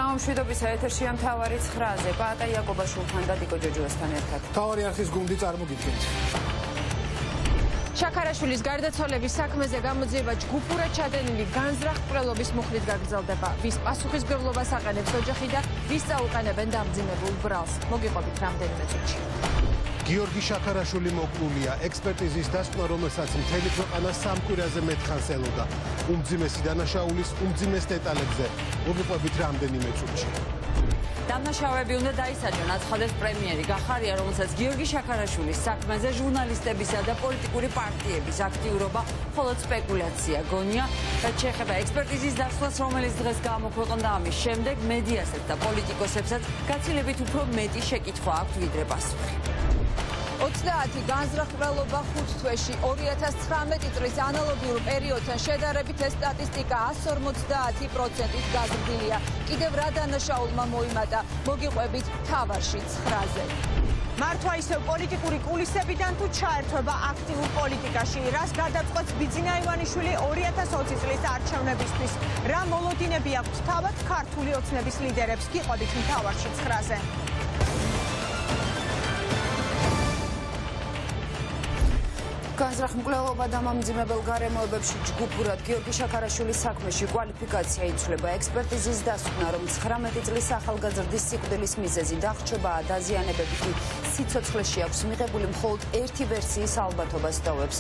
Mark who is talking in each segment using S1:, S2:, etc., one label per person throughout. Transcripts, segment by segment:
S1: გამომშვიდობის ეთერშია მთავარი 9-ზე პაატა იაკობაშვილთან და დიკო ჯოჯოასთან ერთად.
S2: მთავარი არხის გუნდი წარმოგიდგენთ.
S3: შაქარაშვილის გარდაცვალების საქმეზე გამოძიება ჯგუფურად ჩადენილი განზრახ-მკვლელობის მუხლით გაგრძელდება. ვის პასუხისმგებლობას აყენებს ოჯახი და ვის წაუყენებენ დამძიმებულ ბრალს. მოგიყვებით რამდენიმე წუთში.
S4: გიორგი შაქარაშვილი მოკლულია. ექსპერტიზის დასკვნა, რომელსაც მთელი ქვეყანა სამ კვირაზე მეტხანს ელოდა. უმძიმესი დანაშაულის უმძიმეს დეტალებზე. მოგიყვებით რამდენიმე წუთში.
S1: დამნაშავეები უნდა დაისაჯონ, აცხადეს პრემიერი გახარია, რომელსაც გიორგი შაქარაშვილის საქმეზე ჟურნალისტებისა და პოლიტიკური პარტიების აქტიურობა მხოლოდ სპეკულაცია გონია. რაც შეეხება ექსპერტიზის დასვლას, რომელიც დღეს გამოქვეყნდა, ამის შემდეგ მედიასაც და პოლიტიკოსებსაც გაცილებით უფრო მეტი შეკითხვა აქვთ ვიდრე პასუხი.
S3: 30 განზრახ-მკვლელობა 5 თვეში 2019 წლის ანალოგიურ პერიოდთან შედარებით ეს სტატისტიკა 150%-ით გაზრდილია. კიდევ რა დანაშაულმა მოიმატა, მოგიყვებით მთავარში 9-ზე.
S5: მართვა ისევ პოლიტიკური კულისებიდან თუ ჩაერთვება აქტიურ პოლიტიკაში, რას გადაწყვეტს ბიძინა ივანიშვილი 2020 წლის არჩევნებისთვის, რა მოლოდინები აქვს თავად ქართული ოცნების ლიდერებს, გიყვებით მთავარში 9-ზე.
S1: განზრახ-მკვლელობა და მომძიმებელ გარემოებებში ჯგუფურად გიორგი შაქარაშვილის საქმეში კვალიფიკაცია იცვლება. ექსპერტიზის დასკვნა, რომ 19 წლის ახალგაზრდის სიკვდილის მიზეზი დახრჩებაა, დაზიანებებითი სიცოცხლეში აქვს მიღებული მხოლოდ ერთი ვერსიის ალბათობას ტოვებს.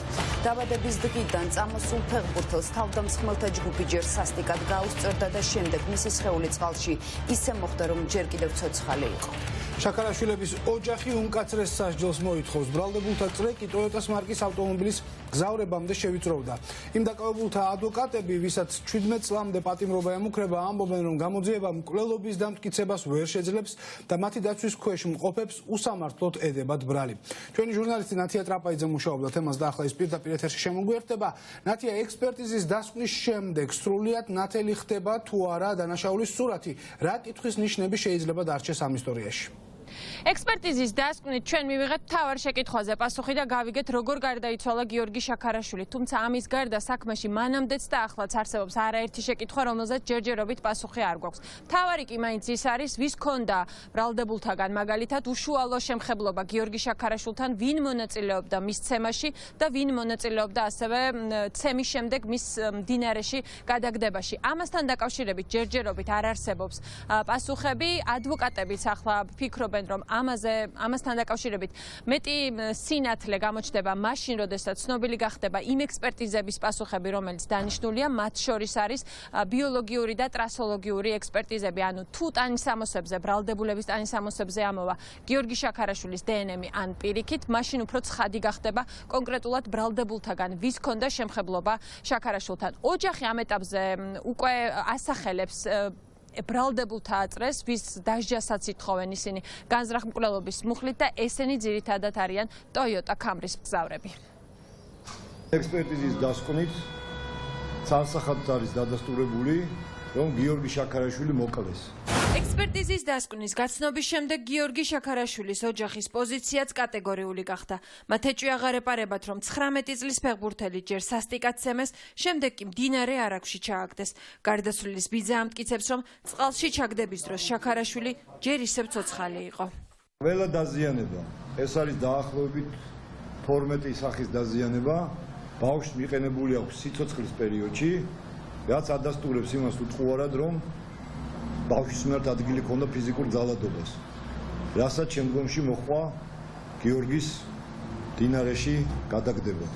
S1: დაბადების დღიდან წამოსულ ფეხბურთელს თავდამსხმელთა ჯგუფი ჯერ სასტიკად გაუსწორდა და შემდეგ მისი სხეული წყალში ისე მოხდა, რომ ჯერ კიდევ ცოცხალი იყო.
S2: შაქარაშვილების ოჯახი უმკაცრეს სასჯელს მოითხოვს. ბრალდებულთა წრეკი ტოიოტას მარკის ავტომობილის გზავრებამდე შევიწროვდა. იმ დაკავებულთა ადვოკატები, ვისაც 17 წლამდე პატიმრობა ემუქრება, ამბობენ, რომ გამოძიება მკვლელობის დამტკიცებას ვერ შეძლებს და მათი დაცვის ქვეშ მყოფებს უსამართლოდ ედებათ ბრალი. ჩვენი ჟურნალისტი ნათია ტრაპაიძე მუშაობდა თემას და ახლა ის პირდაპირ ეთერში შემოგვიერთდება. ნათია, ექსპერტიზის დასკვნის შემდეგ სრულიად ნათელი ხდება თუ არა დანაშაულის სურათი? რა კითხვის ნიშნები შეიძლება დარჩეს ამ ისტორიაში?
S3: ექსპერტიზის დასკვნით ჩვენ მივიღეთ მთავარ შეკითხვაზე პასუხი და გავიგეთ, როგორ გარდაიცვალა გიორგი შაქარაშვილი. თუმცა ამის გარდა საქმეში მანამდეც და ახლაც არსებობს არაერთი შეკითხვა, რომელზეც ჯერჯერობით პასუხი არ გვაქვს. მთავარი კი მაინც ის არის, ვის ჰქონდა ბრალდებულთაგან მაგალითად უშუალო შემხებლობა გიორგი შაქარაშვილთან, ვინ მონაწილეობდა მის ცემაში და ვინ მონაწილეობდა ასევე ცემის შემდეგ მის მდინარეში გადაგდებაში. ამასთან დაკავშირებით ჯერჯერობით არ არსებობს პასუხები. ადვოკატებიც ახლა ფიქრობენ, რომ ამასთან დაკავშირებით მეტი სინათლე გამოჩნდება მაშინ, როდესაც ცნობილი გახდება იმ ექსპერტიზების პასუხები, რომელიც დანიშნულია, მათ შორის არის ბიოლოგიური და ტრასოლოგიური ექსპერტიზები, ანუ თუ ტანისამოსებზე, ბრალდებულების ტანისამოსებზე ამოვა გიორგი შაქარაშვილის დნმ ან პირიქით, მაშინ უფრო ცხადი გახდება კონკრეტულად ბრალდებულთაგან ვის ჰქონდა შემხებლობა შაქარაშვილთან. ოჯახი ამ ეტაპზე უკვე ასახელებს ბრალდებულთა აწრეს, ვის დასჯასაც ითხოვენ ისინი განზრახ-მკვლელობის მუხლით და ესენი ძირითადად არიან ტოიოტა კამრის მგზავრები.
S6: ექსპერტიზის დასკვნით ცალსახად არის დადასტურებული, რომ გიორგი შაქარაშვილი მოკლეს.
S3: ექსპერტიზის დასკვნის გაცნობის შემდეგ გიორგი შაქარაშვილის ოჯახის პოზიციაც კატეგორიული გახდა. მათ ეჭვი აღარ ეპარებათ, რომ 19 წლის ფეხბურთელი ჯერ სასტიკად ცემეს, შემდეგ კი მდინარე არაგვში ჩააგდეს. გარდაცვლილის ბიძა ამტკიცებს, რომ წყალში ჩაგდების დროს შაქარაშვილი ჯერ ისევ ცოცხალი იყო.
S6: ყველა დაზიანება, ეს არის დაახლოებით 12 სახის დაზიანება, ბავშვს მიყენებული აქვს სიცოცხლის პერიოდში, რაც ადასტურებს იმას უთხოვარად, რომ ბავშვის მიმართ ადგილი ჰქონდა ფიზიკურ ძალადობას, რასაც შემდგომში მოჰყვა გიორგის მდინარეში გადაგდება.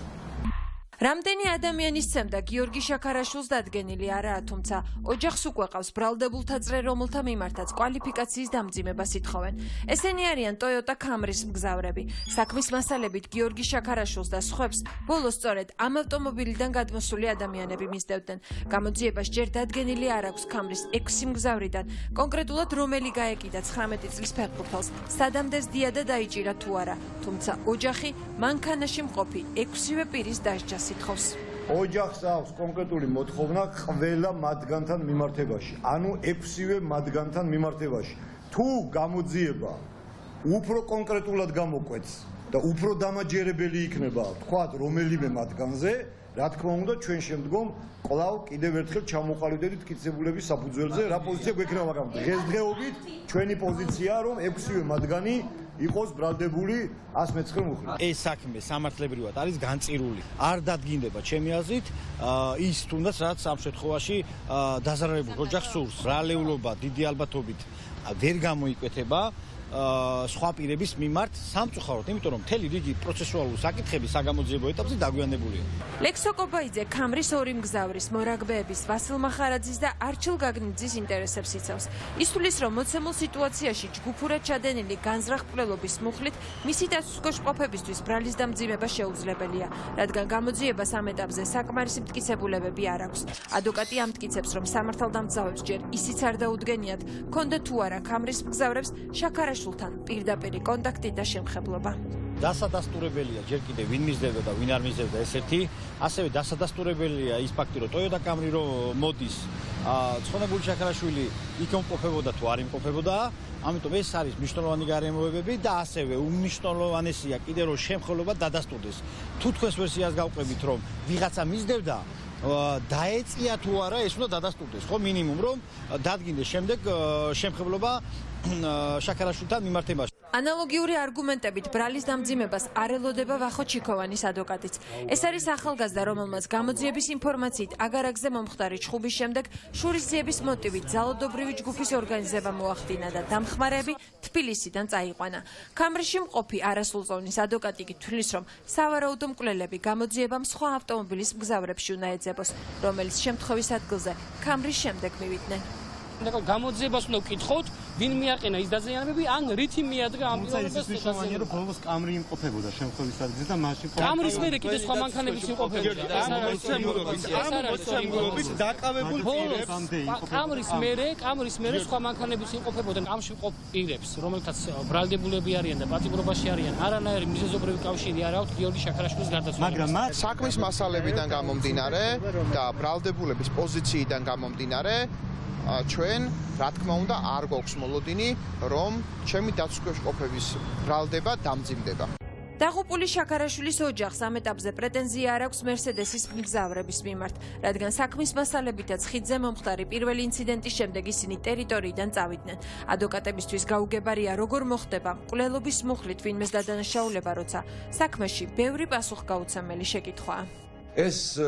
S3: რამდენი ადამიანის ცემდა გიორგი შაქარაშვილს დადგენილი არაა, თუმცა ოჯახს უკვე ყავს ბრალდებულთა წრე, რომელთა მიმართაც კვალიფიკაციის დამძიმებას ითხოვენ. ესენი არიან ტოიოტა კამრის მგზავრები. საქმის მასალებით გიორგი შაქარაშვილს და სხვებს ბოლოს სწორედ ამ ავტომობილიდან გადმოსული ადამიანები მისდევდნენ. გამოძიებას ჯერ დადგენილი არ აქვს კამრის 6 მგზავრიდან, კონკრეტულად რომელი გაეკიდა 19 წლის ფეხბურთელს, სადამდე სდია და დაიჭირა თუ არა, თუმცა ოჯახი მანქანაში მყოფი 6-ვე პირის დასჯას ითხოვს.
S6: ოჯახს აქვს კონკრეტული მოთხოვნა ყველა მათგანთან მიმართებაში, ანუ 6-ვე მათგანთან მიმართებაში. თუ გამოძიება უფრო კონკრეტულად გამოკვეთს და უფრო დამაჯერებელი იქნება, თქვათ, რომელიმე მათგანზე, რა თქმა უნდა ჩვენ შემდგომ კვლავ კიდევ ერთხელ ჩამოყალიბდებით მტკიცებულების საფუძველზე რა პოზიცია გვექნება, მაგრამ დღესდღეობით ჩვენი პოზიციაა რომ 6-ვე მათგანი იყოს ბრალდებული 109 მუხლით.
S7: ეს საქმე სამართლებრივად არის განწირული. არ დადგინდება ჩემი აზრით ის თუნდაც რაც ამ შემთხვევაში დაზარალებულ ოჯახს სურს. ბრალეულობა დიდი ალბათობით ვერ გამოიკვეთება სხვა პირების მიმართ სამწუხაროდ, იმიტომ რომ მთელი რიგი პროცესუალური საკითხები საგამოძიებო ეტაპზე დაგვიანებულია.
S3: ლექსო კობაიძე ქამრის ორი მგზავრის, მორაგბეების, ვასილ მახარაძის და არჩილ გაგნიძის ინტერესებს იცავს. ის თulis რომ მოცემულ სიტუაციაში ჯგუფურად ჩადენილი განზრახ-მკვლელობის მუხლით მისი დაცვის ყოფებისთვის ბრალის დამძიმება შეუძლებელია, რადგან გამოძიებას ამ ეტაპზე საკმარისი მტკიცებულებები არ აქვს. ადვოკატი ამტკიცებს, რომ სამართალდამცავებს ჯერ ისიც არ დაუდგენიათ, ქონდა თუ არა ქამრის მგზავრებს შაქარაშვილთან პირდაპირი კონტაქტი და შემხებლობა.
S7: დასადასტურებელია ჯერ კიდევ ვინ მისდევდა და ვინ არ მისდევდა ესეთი, ასევე დასადასტურებელია ის ფაქტი, რომ Toyota Camry რომ მოდის ცხონებული შაქარაშვილი იქ იმყოფებოდა თუ არ იმყოფებოდა, ამიტომ ეს არის მნიშვნელოვანი გარემოებები და ასევე უმნიშვნელოვანესია კიდევ რომ შემხებლობა დადასტურდეს. თუ თქვენს ვერსიას გავყრებით რომ ვიღაცა მისდევდა დაეწია თუ არა ეს უნდა დადასტურდეს, ხო მინიმუმ რომ დადგინდეს შემდეგ შემხებლობა შაქარაშვილთან მიმართებაში.
S3: ანალოგიური არგუმენტებით ბრალის დამძიმებას არ ელოდება ვახო ჩიქოვანის ადვოკატიც. ეს არის ახალგაზრდა, რომელმაც გამოძიების ინფორმაციით აგარაკზე მომხდარი ჩხუბის შემდეგ შურისძიების მოტივით ძალადობრივი ჯგუფის ორგანიზება მოახდინა და დამხმარეები თბილისიდან წაიყვანა. ქამრიში მყოფი არასრულწლოვნის ადვოკატი კი თვლის, რომ სავარაუდო მკვლელები გამოძიებამ სხვა ავტომობილის მგზავრებში უნდა ეძებოს, რომელიც შემთხვევის ადგილზე ქამრის შემდეგ მივიდნენ.
S8: გამოძიებას უნდა ვკითხოთ, ვინ მიაყენა ის დაზიანებები, ან რითი მიადგა ამ პიროვნებას
S4: მნიშვნელოვანია რომ ბოლოს კამრი იმყოფებოდა შემთხვევის ადგილზე და მაშინ
S8: კამრის მერე კიდე სხვა მანქანებიც იმყოფებოდა.
S7: მოცემულობით დაკავებულ პირებს
S8: კამრის მერე სხვა მანქანებიც იმყოფებოდა. კამში მყოფ პირებს, რომელთაც ბრალდებულები არიან და პატიმრობაში არიან, არანაირი მიზეზობრივი კავშირი არ აქვთ გიორგი შაქარაშვილის გარდაცვალებასთან.
S4: მაგრამ
S9: საქმის მასალებიდან გამომდინარე და ბრალდებულების პოზიციიდან გამომდინარე ჩვენ რა თქმა უნდა არ გვაქვს მოლოდინი რომ ჩემი დაცვის ყოფების ბრალდება დამძიმდება.
S3: დაღუპული შაქარაშვილის ოჯახს ამ ეტაპზე პრეტენზია არ აქვს მერსედესის მგზავრების მიმართ, რადგან საქმის მასალებითაც ხიდზე მომხდარი პირველი ინციდენტის შემდეგ ისინი ტერიტორიიდან წავიდნენ. ადვოკატებისთვის გაუგებარია როგორ მოხდება მკვლელობის მუხლით ვინმეს დადანაშაულება, როცა საქმეში ბევრი პასუხგაუცემელი შეკითხვაა.
S10: ეს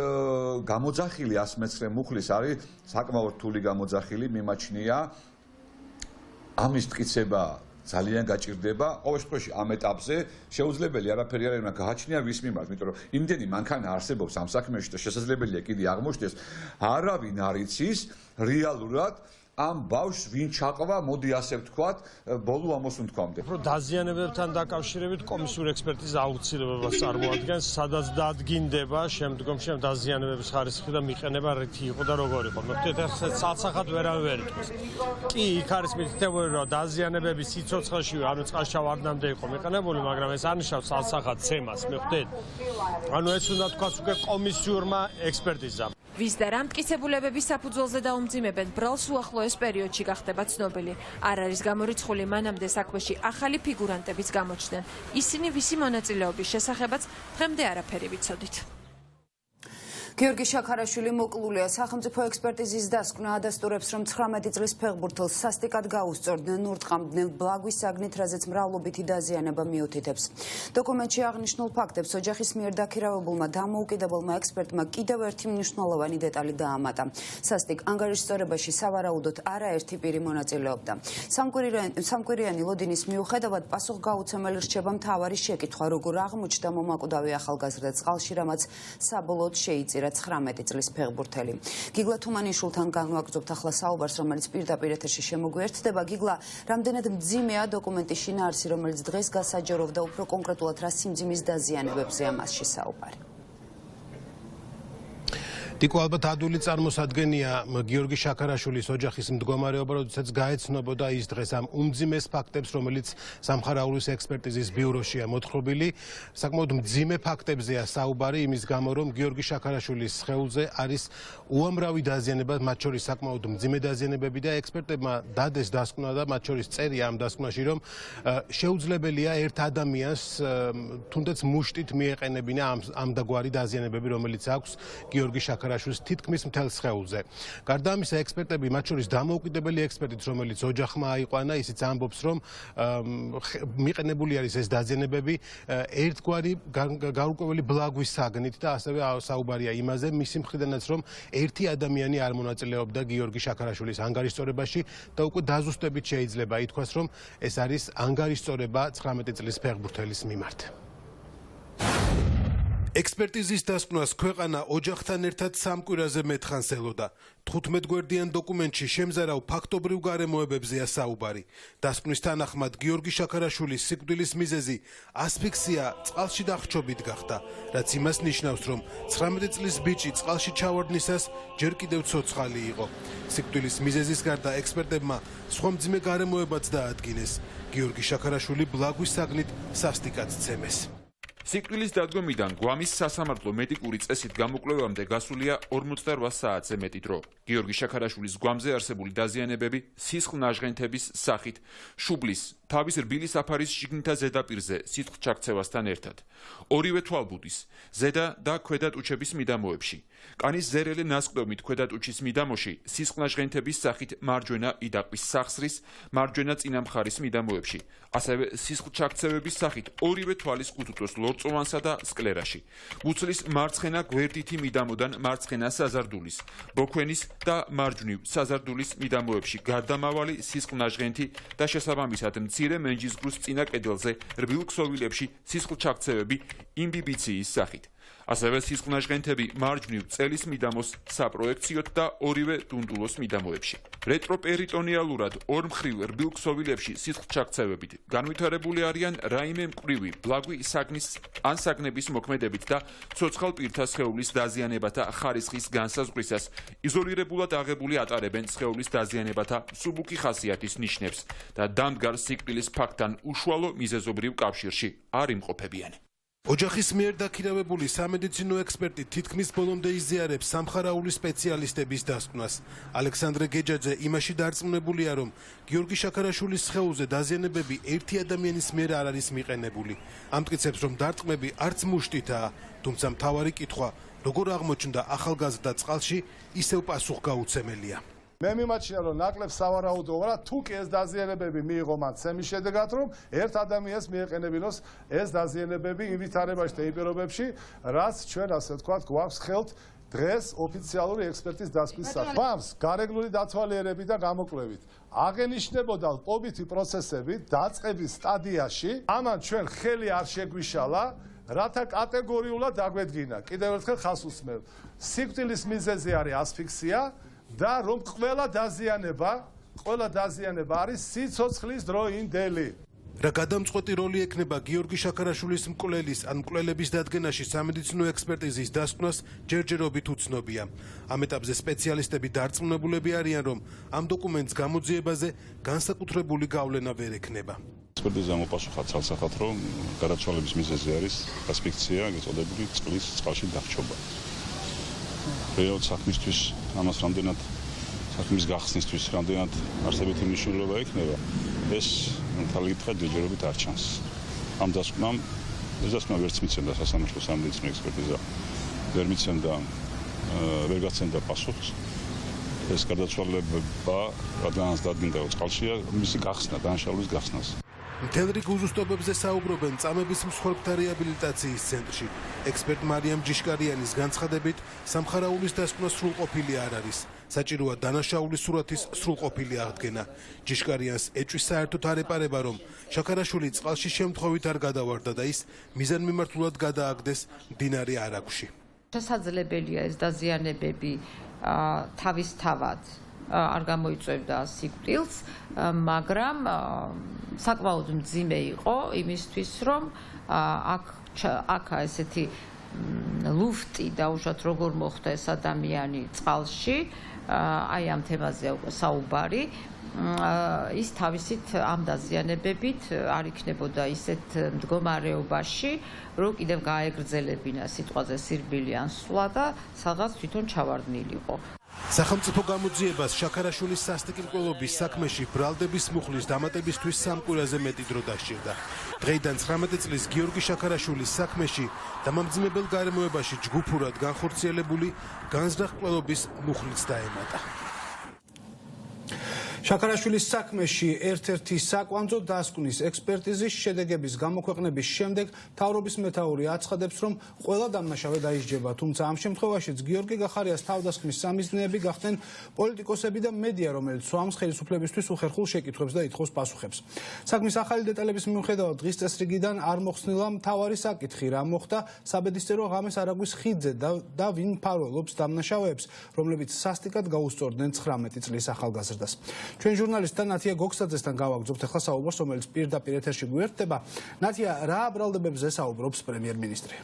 S10: გამოძახილი 119 მუხლის არის საკმაოდ რთული გამოძახილი, მიმაჩნია ამის მტკიცება ძალიან გაჭირდება. ყოველ შემთხვევაში ამ ეტაპზე შეუძლებელი არაფერი არ უნდა გააჩნია ვის მიმართ, იმიტომ რომ იმდენი მანქანა არსებობს ამ საქმეში და შესაძლებელია კიდე აღმოჩნდეს, არავინ არ იცის რეალურად ამ ბავშვს ვინ ჩაყვა, მოდი ასე ვთქვათ, ბოლო ამოსუნთქვამდე.
S7: Უფრო დაზიანებებთან დაკავშირებით კომისიური ექსპერტიზა აუცილებლობას წარმოადგენს, სადაც დადგინდება შემდგომში ამ დაზიანებების ხარისხი და მიყენება რითი იყო და როგორ იყო. მოხდეთ ახლა ცალსახად ვერავინ ვერ იტყვის. კი, იქ არის მითითებული, რომ დაზიანებები სიცოცხლეში, ანუ წყალშავ არნამდე იყო მიყენებული, მაგრამ ეს არნიშნავს ცალსახად ცემას, მოხდეთ. ანუ ეს უნდა თქვას უკვე კომისიურმა ექსპერტიზამ.
S3: ვის და რა მტკიცებულებების საფუძველზე დაუმძიმებენ ბრალს უახლოეს პერიოდში გახდება ცნობილი. არ არის გამორიცხული მანამდე საქმეში ახალი ფიგურანტებიც გამოჩნდნენ. ისინი ვისი მონაწილეობის შესახებაც დღემდე არაფერი ვიცოდით.
S1: გიორგი შაქარაშვილი მოკლულია. სახელმწიფო ექსპერტიზის დასკვნა ადასტურებს, რომ 19 წლის ფეხბურთელს სასტიკად გაუსწორდნენ ურტყამდნენ ბლაგვის საგნით, რაზეც მრავლობითი დაზიანება მიუთითებს. დოკუმენტში აღნიშნულ ფაქტებს ოჯახის მიერ დაქირავებულმა დამოუკიდებელმა ექსპერტმა კიდევ ერთი მნიშვნელოვანი დეტალი დაამატა. სასტიკ ანგარიშსწორებაში სავარაუდოდ არაერთი პირი მონაწილეობდა. სამკვირიანი ლოდინის მიუხედავად პასუხგაუცემელი რჩება მთავარი შეკითხვა, როგორ აღმოჩნდა მომაკვდავი ახალგაზრდა წყალში, რამაც საბოლოოდ შეიწირა 19 წლის ფეხბურთელი. გიგლა თუმანიშვილთან განვაგრძობთ ახლა საუბარს, რომელიც პირდაპირ ეთერში შემოგვიერთდება. გიგლა, რამდენად მძიმეა დოკუმენტის შინაარსი, რომელიც დღეს გასაჯაროვდა უფრო კონკრეტულად რა სიმძიმის დაზიანებებზეა მასში საუბარი?
S4: Იკო ალბათ ადვილი წარმოსადგენია გიორგი შაქარაშვილის ოჯახის მდგომარეობა, როდესაც გაეცნობოდა ის დღეს ამ უმძიმეს ფაქტებს, რომელიც სამხარაულის ექსპერტიზის ბიუროშია მოთხრობილი. საკმაოდ მძიმე ფაქტებზეა საუბარი, იმის გამო, რომ გიორგი შაქარაშვილის სხეულზე არის უამრავი დაზიანება, მათ შორის საკმაოდ მძიმე დაზიანებები და ექსპერტებმა დადეს დასკვნა და მათ შორის წერია ამ დასკვნაში, რომ შეუძლებელია ერთ ადამიანს თუნდაც მუშტით მიეყენებინა ამდაგვარი დაზიანებები, რომელიც აქვს გიორგი შაქარაშვილის თითქმის მთელ სხეულზე. გარდა ამისა, ექსპერტები, მათ შორის დამოუკიდებელი ექსპერტიც, რომელიც ოჯახმა აიყვანა, ისიც ამბობს, რომ მიყენებული არის ეს დაზიანებები ერთგვარი გარკვეული ბლაგვის საგნით და ასევე საუბარია იმაზე, მისი მხრიდანაც, რომ ერთი ადამიანი არ მონაწილეობდა გიორგი შაქარაშვილის ანგარიშწორებაში და უკვე დაზუსტებით შეიძლება ითქვას, რომ ეს არის ანგარიშწორება 19 წლის ფეხბურთელის მიმართ. ექსპერტიზის დასკვნას ქვეყანა ოჯახთან ერთად 3 კვირაზე მეთხანს ელოდა. 15 გვერდიან დოკუმენტში შემზარავ ფაქტობრივ გარემოებებზეა საუბარი. დასკვნის თანახმად გიორგი შაქარაშვილის სიკვდილის მიზეზი ასფიქსია წყალში დახრჩობით გახდა, რაც იმას ნიშნავს, რომ 19 წლის ბიჭი წყალში ჩავარდნისას ჯერ კიდევ ცოცხალი იყო. სიკვდილის მიზეზის გარდა ექსპერტებმა სხვა მძიმე გარემოებაც დაადგინეს. გიორგი შაქარაშვილი ბლაგვის საგნით სასტიკად ცემეს.
S11: სიკვდილის დადგომიდან გვამის სასამართლო მედიკური წესით გამოკვლევამდე გასულია 48 საათზე მეტი დრო. გიორგი შაქარაშვილის გვამზე არსებული დაზიანებები სისხლნაჟღენთების სახით, შუბლის, თავის რბილი საფარის შიგნითა ზედაპირზე სისხლჩაქცევასთან ერთად, ორივე თვალბუდის, ზედა და ქვედა ტუჩების მიდამოებში, კანის ზერელე ნასყდომით ქვედა ტუჩის მიდამოში სისხლნაჟღენთების სახით მარჯვენა იდაყვის სახსრის, მარჯვენა წინა მხარის მიდამოებში, ასევე სისხლჩაქცევების სახით ორივე თვალის კუთუთოს ლორწოვანსა და სკლერაში, მუცლის მარცხენა გვერდითი მიდამოდან მარცხენა საზარდულის, ბოქვენის და მარჯვნივ საზარდულის მიდამოებში გარდამავალი სისხლნაჟღენთი და შესაბამისად მცირე მენჯისგრუს წინა კედელზე რბილ ქსოვილებში სისხლჩაქცევები იმბიბიციის სახით. ასევე სისხლნაჟღენთები მარჯვნივ წელის მიდამოს საპროექციოთ და ორივე დუნდულოს მიდამოებში. რეტროპერიტონიალურად ორმხრივ რბილ ქსოვილებში სისხლჩაქცევებით განვითარებული არიან რაიმე მკვრივი ბლაგვი საგნის ან საგნების მოქმედებით და ცოცხალ პირთა სხეულის დაზიანებათა ხარისხის განსაზღვრისას იზოლირებულად აღებული ატარებენ სხეულის დაზიანებათა მსუბუქი ხასიათის ნიშნებს და დამდგარ სიკვდილის ფაქტთან უშუალო მიზეზობრივ კავშირში არ იმყოფებიან.
S4: ოჯახის მიერ დაქირავებული სამედიცინო ექსპერტი თითქმის ბოლომდე იზიარებს სამხარაულის სპეციალისტების დასკვნას. ალექსანდრე გეჯაძე იმაში დარწმუნებულია, რომ გიორგი შაქარაშვილის სხეულზე დაზიანებები ერთი ადამიანის მიერ არ არის მიყენებული. ამტკიცებს, რომ დარტყმები არც მუშტითაა, თუმცა მთავარი კითხვა, როგორ აღმოჩნდა ახალგაზრდა წყალში, ისევ პასუხგაუცემელია.
S12: მე მიმაჩნია, რომ ნაკლებ სავარაუდოა, თუ კი ეს დაზიანებები მიიღო მან ცემის შედეგად, რომ ერთ ადამიანს მიეყენებინოს ეს დაზიანებები იმ ვითარებაში და იმ პირობებში, რაც ჩვენ ასე ვთქვათ, გვაქვს ხელთ დღეს ოფიციალური ექსპერტის დასკვნის სახით. გვამს გარეგნული დათვალიერები და გამოკვლევით აღენიშნებოდა ლპობითი პროცესები დაწყების სტადიაში, ამან ჩვენ ხელი არ შეგვიშალა, რათა კატეგორიულად აგვედგინა. კიდევ ერთხელ ხას უსმევ. სიკვდილის მიზეზი არის ასფიქსია და რომ ყველა დაზიანება არის სიცოცხლის დროინდელი.
S4: რა გადამწყვეტი როლი ექნება გიორგი შაქარაშვილის მკვლელის ან მკვლელების დადგენაში სამედიცინო ექსპერტიზის დასკვნას ჯერჯერობით უცნობია. ამ ეტაპზე სპეციალისტები დარწმუნებულები არიან, რომ ამ დოკუმენტს გამოძიებაზე განსაკუთრებული გავლენა ვერ ექნება.
S13: ექსპერტიზამ უპასუხა ცალსახად, რომ გარდაცვალების მიზეზი არის ასფიქსია, გეწოდებული წყლის წყალში დახრჩობა. რეალ საქმისთვის ამას რამდენად საქმის გახსნისთვის რამდენად არსებითი მნიშვნელობა ექნება, ეს მთელი კითხვა ჯერჯერობით არ ჩანს. ამ დასკვნამ ეს დასკვნა ვერც მიცემდა სასამართლო სამედიცინო ექსპერტიზა, ვერ გაცემდა პასუხს. ეს გარდაცვალება რადგანაც დადგინდა წყალშია, მისი გახსნა, დანაშაულის გახსნას.
S4: მთელ რიგ უზუსტობებზე საუბრობენ წამების მსხვერპლთა რეაბილიტაციის ცენტრში. ექსპერტ მარიამ ჯიშკარიანის განცხადებით, სამხარაულის დასკვნა სრულყოფილი არ არის. საჭიროა დანაშაულის სურათის სრულყოფილი აღდგენა. ჯიშკარიანს ეჭვის საერთოდ არ ეპარება, რომ შაქარაშვილი წყალში შემთხვევით არ გადავარდა და ის მიზანმიმართულად გადააგდეს მდინარე არაგვში.
S14: შესაძლებელია ეს დაზიანებები თავისთავად არ გამოიწვევდა სიკვდილს, მაგრამ საკმაოდ მძიმე იყო იმისთვის, რომ აქ ესეთი ლუფტი დაუშვათ როგორ მოხდა ეს ადამიანი წყალში, აი ამ თემაზეა უკვე საუბარი. ის თავისით ამ დაზიანებებით არ იქნებოდა ისეთ მდგომარეობაში, რომ კიდევ გაეგრძელებინა სიტყვაზე სირბილი ან სვლა და სადღაც თვითონ ჩავარდნილიყო.
S4: სახელმწიფო გამოძიებას შაქარაშვილის სასტიკი მკვლელობის საქმეში ბრალდების მუხლის დამატებისთვის 3 კვირაზე მეტი დრო დასჭირდა. დღეიდან 19 წლის გიორგი შაქარაშვილის საქმეში დამამძიმებელ გარემოებაში ჯგუფურად განხორციელებული განზრახ მკვლელობის მუხლიც დაემატა.
S2: შაქარაშვილის საქმეში ერთ-ერთი საკვანძო დასკვნის ექსპერტიზის შედეგების გამოქვეყნების შემდეგ მთავრობის მეთაური აცხადებს, რომ ყველა დამნაშავე დაისჯება, თუმცა ამ შემთხვევაშიც გიორგი გახარიას თავდასხმის სამიზნეები გახდნენ პოლიტიკოსები და მედია, რომელიც სვამს ხელისუფლებისთვის უხერხულ შეკითხვებს და ითხოვს პასუხებს. საქმის ახალი დეტალების მიუხედავად დღის წესრიგიდან არ მოხსნილა მთავარი საკითხი, რა მოხდა საბედისწერო ღამეს არაგვის ხიდზე და ვინ მფარველობს დამნაშავეებს, რომლებიც სასტიკად გაუსწორდნენ 19 წლის ახალგაზრდას. ჩვენ ჟურნალისტთან ნათია გოგსაძესთან გავაგზავნებთ ახლა საუბარს, რომელიც პირდაპირ ეთერში გვერდება. ნათია, რა აბრალდებებზე საუბრობს პრემიერ-მინისტრი?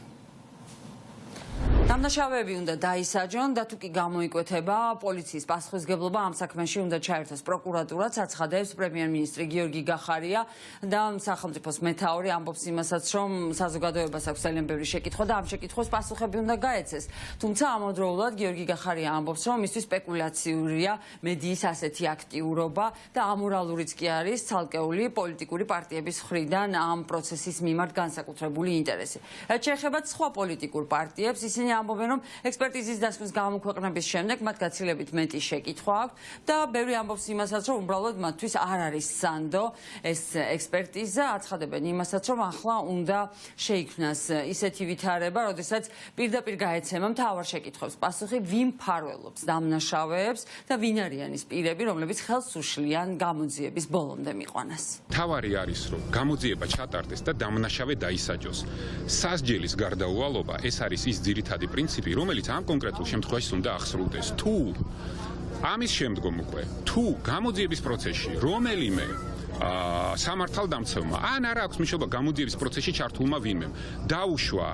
S1: დამნაშავეები უნდა დაისაჯონ და თუ კი გამოიკვეთება პოლიციის პასუხისმგებლობა ამ საქმეში უნდა ჩაერთოს პროკურატურაც, აცხადებს პრემიერ-მინისტრი გიორგი გახარია და სახელმწიფოს მეთაური ამბობს იმასაც, რომ საზოგადოებას აქვს ძალიან ბევრი შეკითხვა და ამ შეკითხვის პასუხები უნდა გაეცეს. თუმცა ამავდროულად გიორგი გახარია ამბობს, რომ მისთვის სპეკულაციურია მედიის ასეთი აქტიურობა და ამორალურიც კი არის ცალკეული პოლიტიკური პარტიების მხრიდან ამ პროცესის მიმართ განსაკუთრებული ინტერესი. რაც შეეხება სხვა პოლიტიკურ პარტიებს, ისინი ამბობენ, რომ ექსპერტიზის დასკვნის გამოქვეყნების შემდეგ მათ გაცილებით მეტი შეკითხვა აქვს და ბევრი ამბობს იმასაც, რომ უბრალოდ მათთვის არ არის სანდო ეს ექსპერტიზა, აცხადებენ იმასაც, რომ ახლა უნდა შეიქმნას ისეთი ვითარება, როდესაც პირდაპირ გაეცემა მთავარ შეკითხვებს პასუხი, ვინ მფარველობს დამნაშავეებს და ვინ არიან ის პირები, რომლებიც ხელს უშლიან გამოძიების ბოლომდე მიყვანას.
S15: მთავარი არის, რომ გამოძიება ჩატარდეს და დამნაშავე დაისაჯოს. სასჯელის გარდაუვალობა ეს არის ის ძირითადი პრინციპი, რომელიც ამ კონკრეტულ შემთხვევაში უნდა ახსრულდეს. თუ ამის შემდგომ უკვე, თუ გამოძიების პროცესში რომელიმე სამართალდამცავმა ან არ აქვს მნიშვნელობა გამოძიების პროცესში ჩართულმა ვინმემ დაუშვა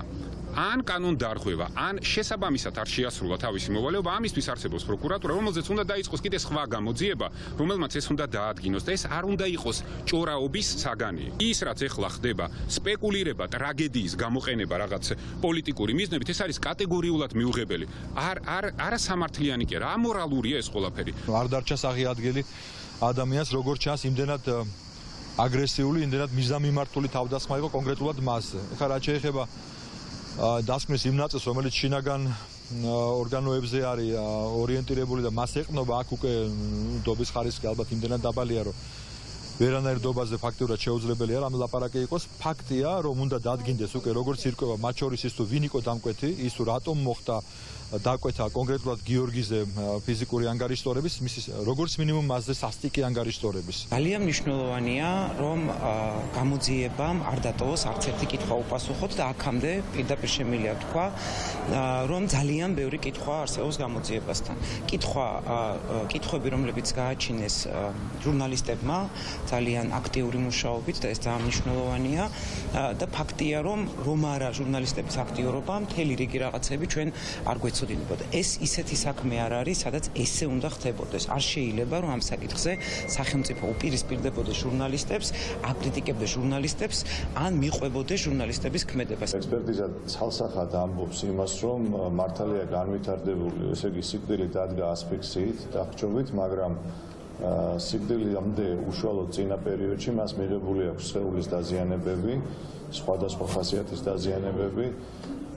S15: ან კანონდარღვევა, ან შესაბამისად არ შეასრულა თავისი მოვალეობა, ამისთვის არსებობს პროკურატურა, რომელზეც უნდა დაიწყოს კიდე სხვა გამოძიება, რომელმაც ეს უნდა დაადგინოს და ეს არ უნდა იყოს ჭორაობის საგანი. ის, რაც ეხლა ხდება, სპეკულირება, ტრაგედიის გამოყენება რაღაც პოლიტიკური მიზნებით, ეს არის კატეგორიულად მიუღებელი. არასამართლიანი კი არა, ამორალურია ეს ყველაფერი.
S16: არ დარჩა სახი ადგილი ადამიანს, როგორც ჩანს, იმდენად აგრესიული, იმდენად მიზამიმართული თავდასხმა იყო კონკრეტულად მასზე. ეხლა რაც შეეხება დასკვნის იმ ნაწილს, რომელიც შინაგან ორგანოებზე არის ორიენტირებული და მას ეყნობა, აქ უკვე დობის ხარისხი ალბათ იმდენად დაბალია, რომ ვერანაირ დობაზე ფაქტიურად შეუძლებელი არ ამ ლაპარაკი იყოს. ფაქტია, რომ უნდა დადგინდეს უკვე როგორც ირკვევა, მათ შორის ის თუ ვინ იყო დამკვეთი, ის თუ რატომ მოხდა დაკვეთა კონკრეტულად გიორგიზე ფიზიკური ანგარიშტორების, მისის როგორც მინიმუმ მასზე სასტიკი ანგარიშტორების.
S17: ძალიან მნიშვნელოვანია, რომ გამოძიებამ არ დატოვოს არც ერთი კითხვა უპასუხოთ და აქამდე პირდაპირ შემიძლია თქვა, რომ ძალიან ბევრი კითხვა არსებობს გამოძიებასთან. კითხვები, რომლებიც გააჩინეს ჟურნალისტებმა ძალიან აქტიური მუშაობით და ეს ძალიან მნიშვნელოვანია და ფაქტია, რომ არა ჟურნალისტების აქტიურობა, მთელი რიგი რაღაცები ჩვენ არ გვეცოდინებოდა. ეს ისეთი საქმე არ არის, სადაც ესე უნდა ხდებოდეს. არ შეიძლება, რომ ამ საკითხზე სახელმწიფო უპირისპირდებოდეს ჟურნალისტებს, აკრიტიკებდეს ჟურნალისტებს, ან მიყვებოდეს ჟურნალისტების ქმედებას.
S18: ექსპერტიზა ცალსახად ამბობს იმას, რომ მართალია განვითარებული, ესე იგი სიკვდილი დადგა ასფიქსიით, დახრჩობით, მაგრამ სიკვდილამდე უშუალოდ წინა პერიოდში მას მიღებული აქვს სხეულის დაზიანებები, სხვადასხვა ხასიათის დაზიანებები.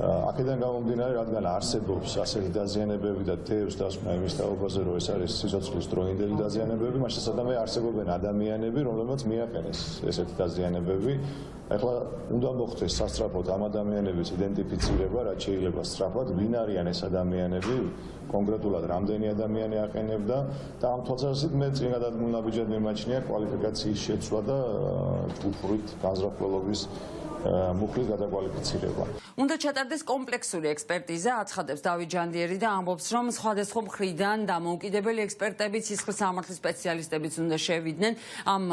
S18: აქედან გამომდინარე, რადგან არსებობს ასეთი დაზიანებები და თეორიის დასკვნა იმის თაობაზე, რომ ეს არის სიცოცხლის დროინდელი დაზიანებები, მაშინ სადამე არსებობენ ადამიანები, რომლებმაც მიაყენეს ესეთი დაზიანებები. ახლა უნდა მოხდეს სასწრაფოდ ამ ადამიანების იდენტიფიცირება, რაც შეიძლება სწრაფად, ვინ არიან ეს ადამიანები, კონკრეტულად რამდენი ადამიანი აყენებდა და ამ თვალსაზრისით მე წინადად მომნაბიჯად მიმაჩნია კვალიფიკაციის შეცვლა და ჯგუფურით განზრახველობის მუხლის გადაკვალიფიცირება.
S1: უნდა ჩატარდეს კომპლექსური ექსპერტიზა, აცხადებს დავით ჯანდიერი და ამბობს, რომ სხვადასხვა მხრიდან დამოუკიდებელი ექსპერტები, სისხლის სამართლის სპეციალისტებიც უნდა შევიდნენ ამ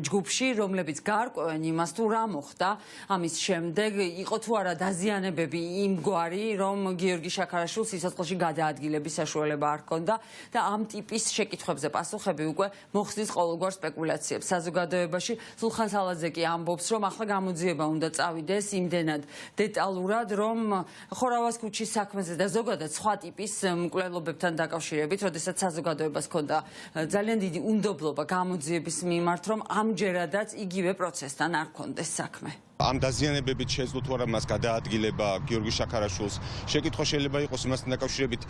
S1: ჯგუფში, რომლებიც გარკვევენ იმას, თუ რა მოხდა ამის შემდეგ, იყო თუ არა დაზიანებები იმგვარი, რომ გიორგი შაქარაშვილს სიცოცხლეში გადაადგილების საშუალება არ ჰქონდა და ამ ტიპის შეკითხვებზე პასუხები უკვე მოხსნის ყოველგვარ სპეკულაციებს საზოგადოებაში. სულხან სალაძე კი ამბობს, რომ ახლა გამოძიება უნდა წავიდეს იმდენად დეტალურად, რომ ხორავას ქუჩის საქმეზე და ზოგადად სხვა ტიპის მკვლელობებთან დაკავშირებით, როდესაც საზოგადოებას ჰქონდა ძალიან დიდი უნდობლობა გამოძიების მიმართ, რომ ამჯერადაც იგივე პროცესთან არ ჰქონდეს საქმე.
S19: ამ დაზიანებებით შეეძლო თუ არა მას გადაადგილება გიორგი შაქარაშვილს. შეკითხვა შეიძლება იყოს იმასთან დაკავშირებით,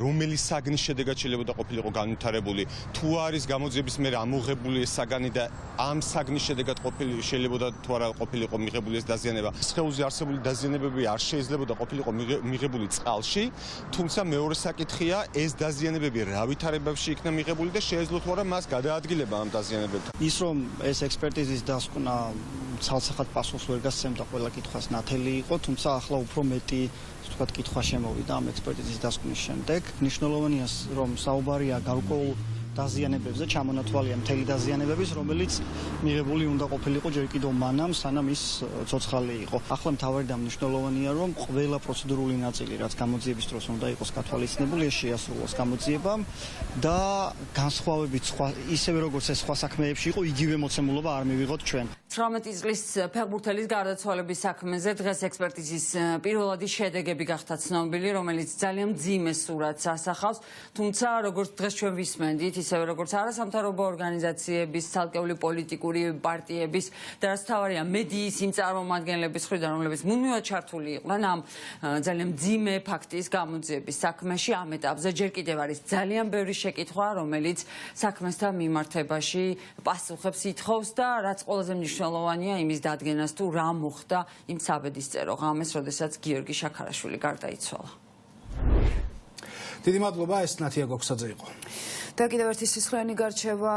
S19: რომელი საგნის შედეგად შეიძლება ყოფილიყო განვითარებული, თუ არის გამოძიების მერე ამოღებული ეს საგანი და ამ საგნის შედეგად შეიძლება თუ არა ყოფილიყო მიღებული ეს დაზიანება. სხეულზე არსებული დაზიანებები არ შეიძლება ყოფილიყო მიღებული წყალში, თუმცა მეორე საკითხია, ეს დაზიანებები რა ვითარებებში იქნა მიღებული და შეეძლო თუ არა მას გადაადგილება ამ დაზიანებებთან.
S20: ის რომ ეს ექსპერტიზის დასკვნა ცალსახად პასუხს ვერ გასცემდა ყველა კითხვას ნათელი იყო, თუმცა ახლა უფრო მეტი ვთქვათ კითხვა შემოვიდა ამ ექსპერტიზის დასკვნის შემდეგ. მნიშვნელოვანია, რომ საუბარია გარკვეულ დაზიანებებზე, ჩამონათვალია მთელი დაზიანებების, რომელიც მიღებული უნდა ყოფილიყო ჯერ კიდევ მანამ, სანამ ის ცოცხალი იყო. ახლა მთავარი და მნიშვნელოვანია, რომ ყველა პროცედურული ნაწილი, რაც გამოძიების დროს უნდა იყოს გათვალისწინებული, ეს შეასრულოს გამოძიებამ და განსხვავებით ისევე როგორც ეს სხვა საქმეებში იყო, იგივე მოცემულობა არ მივიღოთ ჩვენ.
S1: 19 წლის ფეხბურთელის გარდაცვალების საქმეზე დღეს ექსპერტიზის პირველადი შედეგები გახდა ცნობილი, რომელიც ძალიან მძიმე სურათს ასახავს, თუმცა როგორც დღეს ჩვენ ვისმენდით, ისევე როგორც არასამთავრობო ორგანიზაციების, ცალკეული პოლიტიკური პარტიების და რაც მთავარია მედიის იმ წარმომადგენლების მხრიდან, რომლებიც მუდმივად ჩართული იყვნენ ამ ძალიან მძიმე ფაქტის გამოძიების საქმეში, ამ ეტაპზე ჯერ კიდევ არის ძალიან ბევრი შეკითხვა, რომელიც საქმესთან მიმართებაში პასუხებს ითხოვს და რაც ყველაზე მნიშვნელოვანია იმის დადგენას, თუ რა მოხდა იმ საბედისწერო ღამეს, როდესაც გიორგი შაქარაშვილი გარდაიცვალა.
S2: დიდი მადლობა, ეს ნათია გოგსაძე იყო.
S1: და კიდევ ერთი სისხლიანი გარჩევა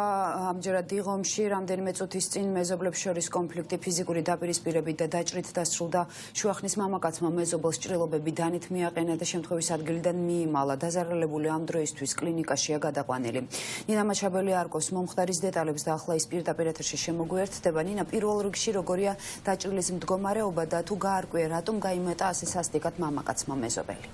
S1: ამჯერად დიღომში რამდენიმე წუთის წინ მეზობლებს შორის კონფლიქტი ფიზიკური დაპირისპირებით და დაჭრით დასრულდა. შუახნის მამაკაცმა მეზობელს ჭრილობები დანით მიაყენა და შემთხვევის ადგილიდან მიიმალა. დაზარალებული ამ დროისთვის კლინიკაშია გადაყვანილი. ნინა მაჩაბელი არკოს მომხდარის დეტალებს და ახლა ის პირდაპირ ეთერში შემოგვიერთდება. ნინა, პირველ რიგში როგორია დაჭრილის მდგომარეობა და თუ გაარკვია რატომ გაიმეტა ასე სასტიკად მამაკაცმა მეზობელი?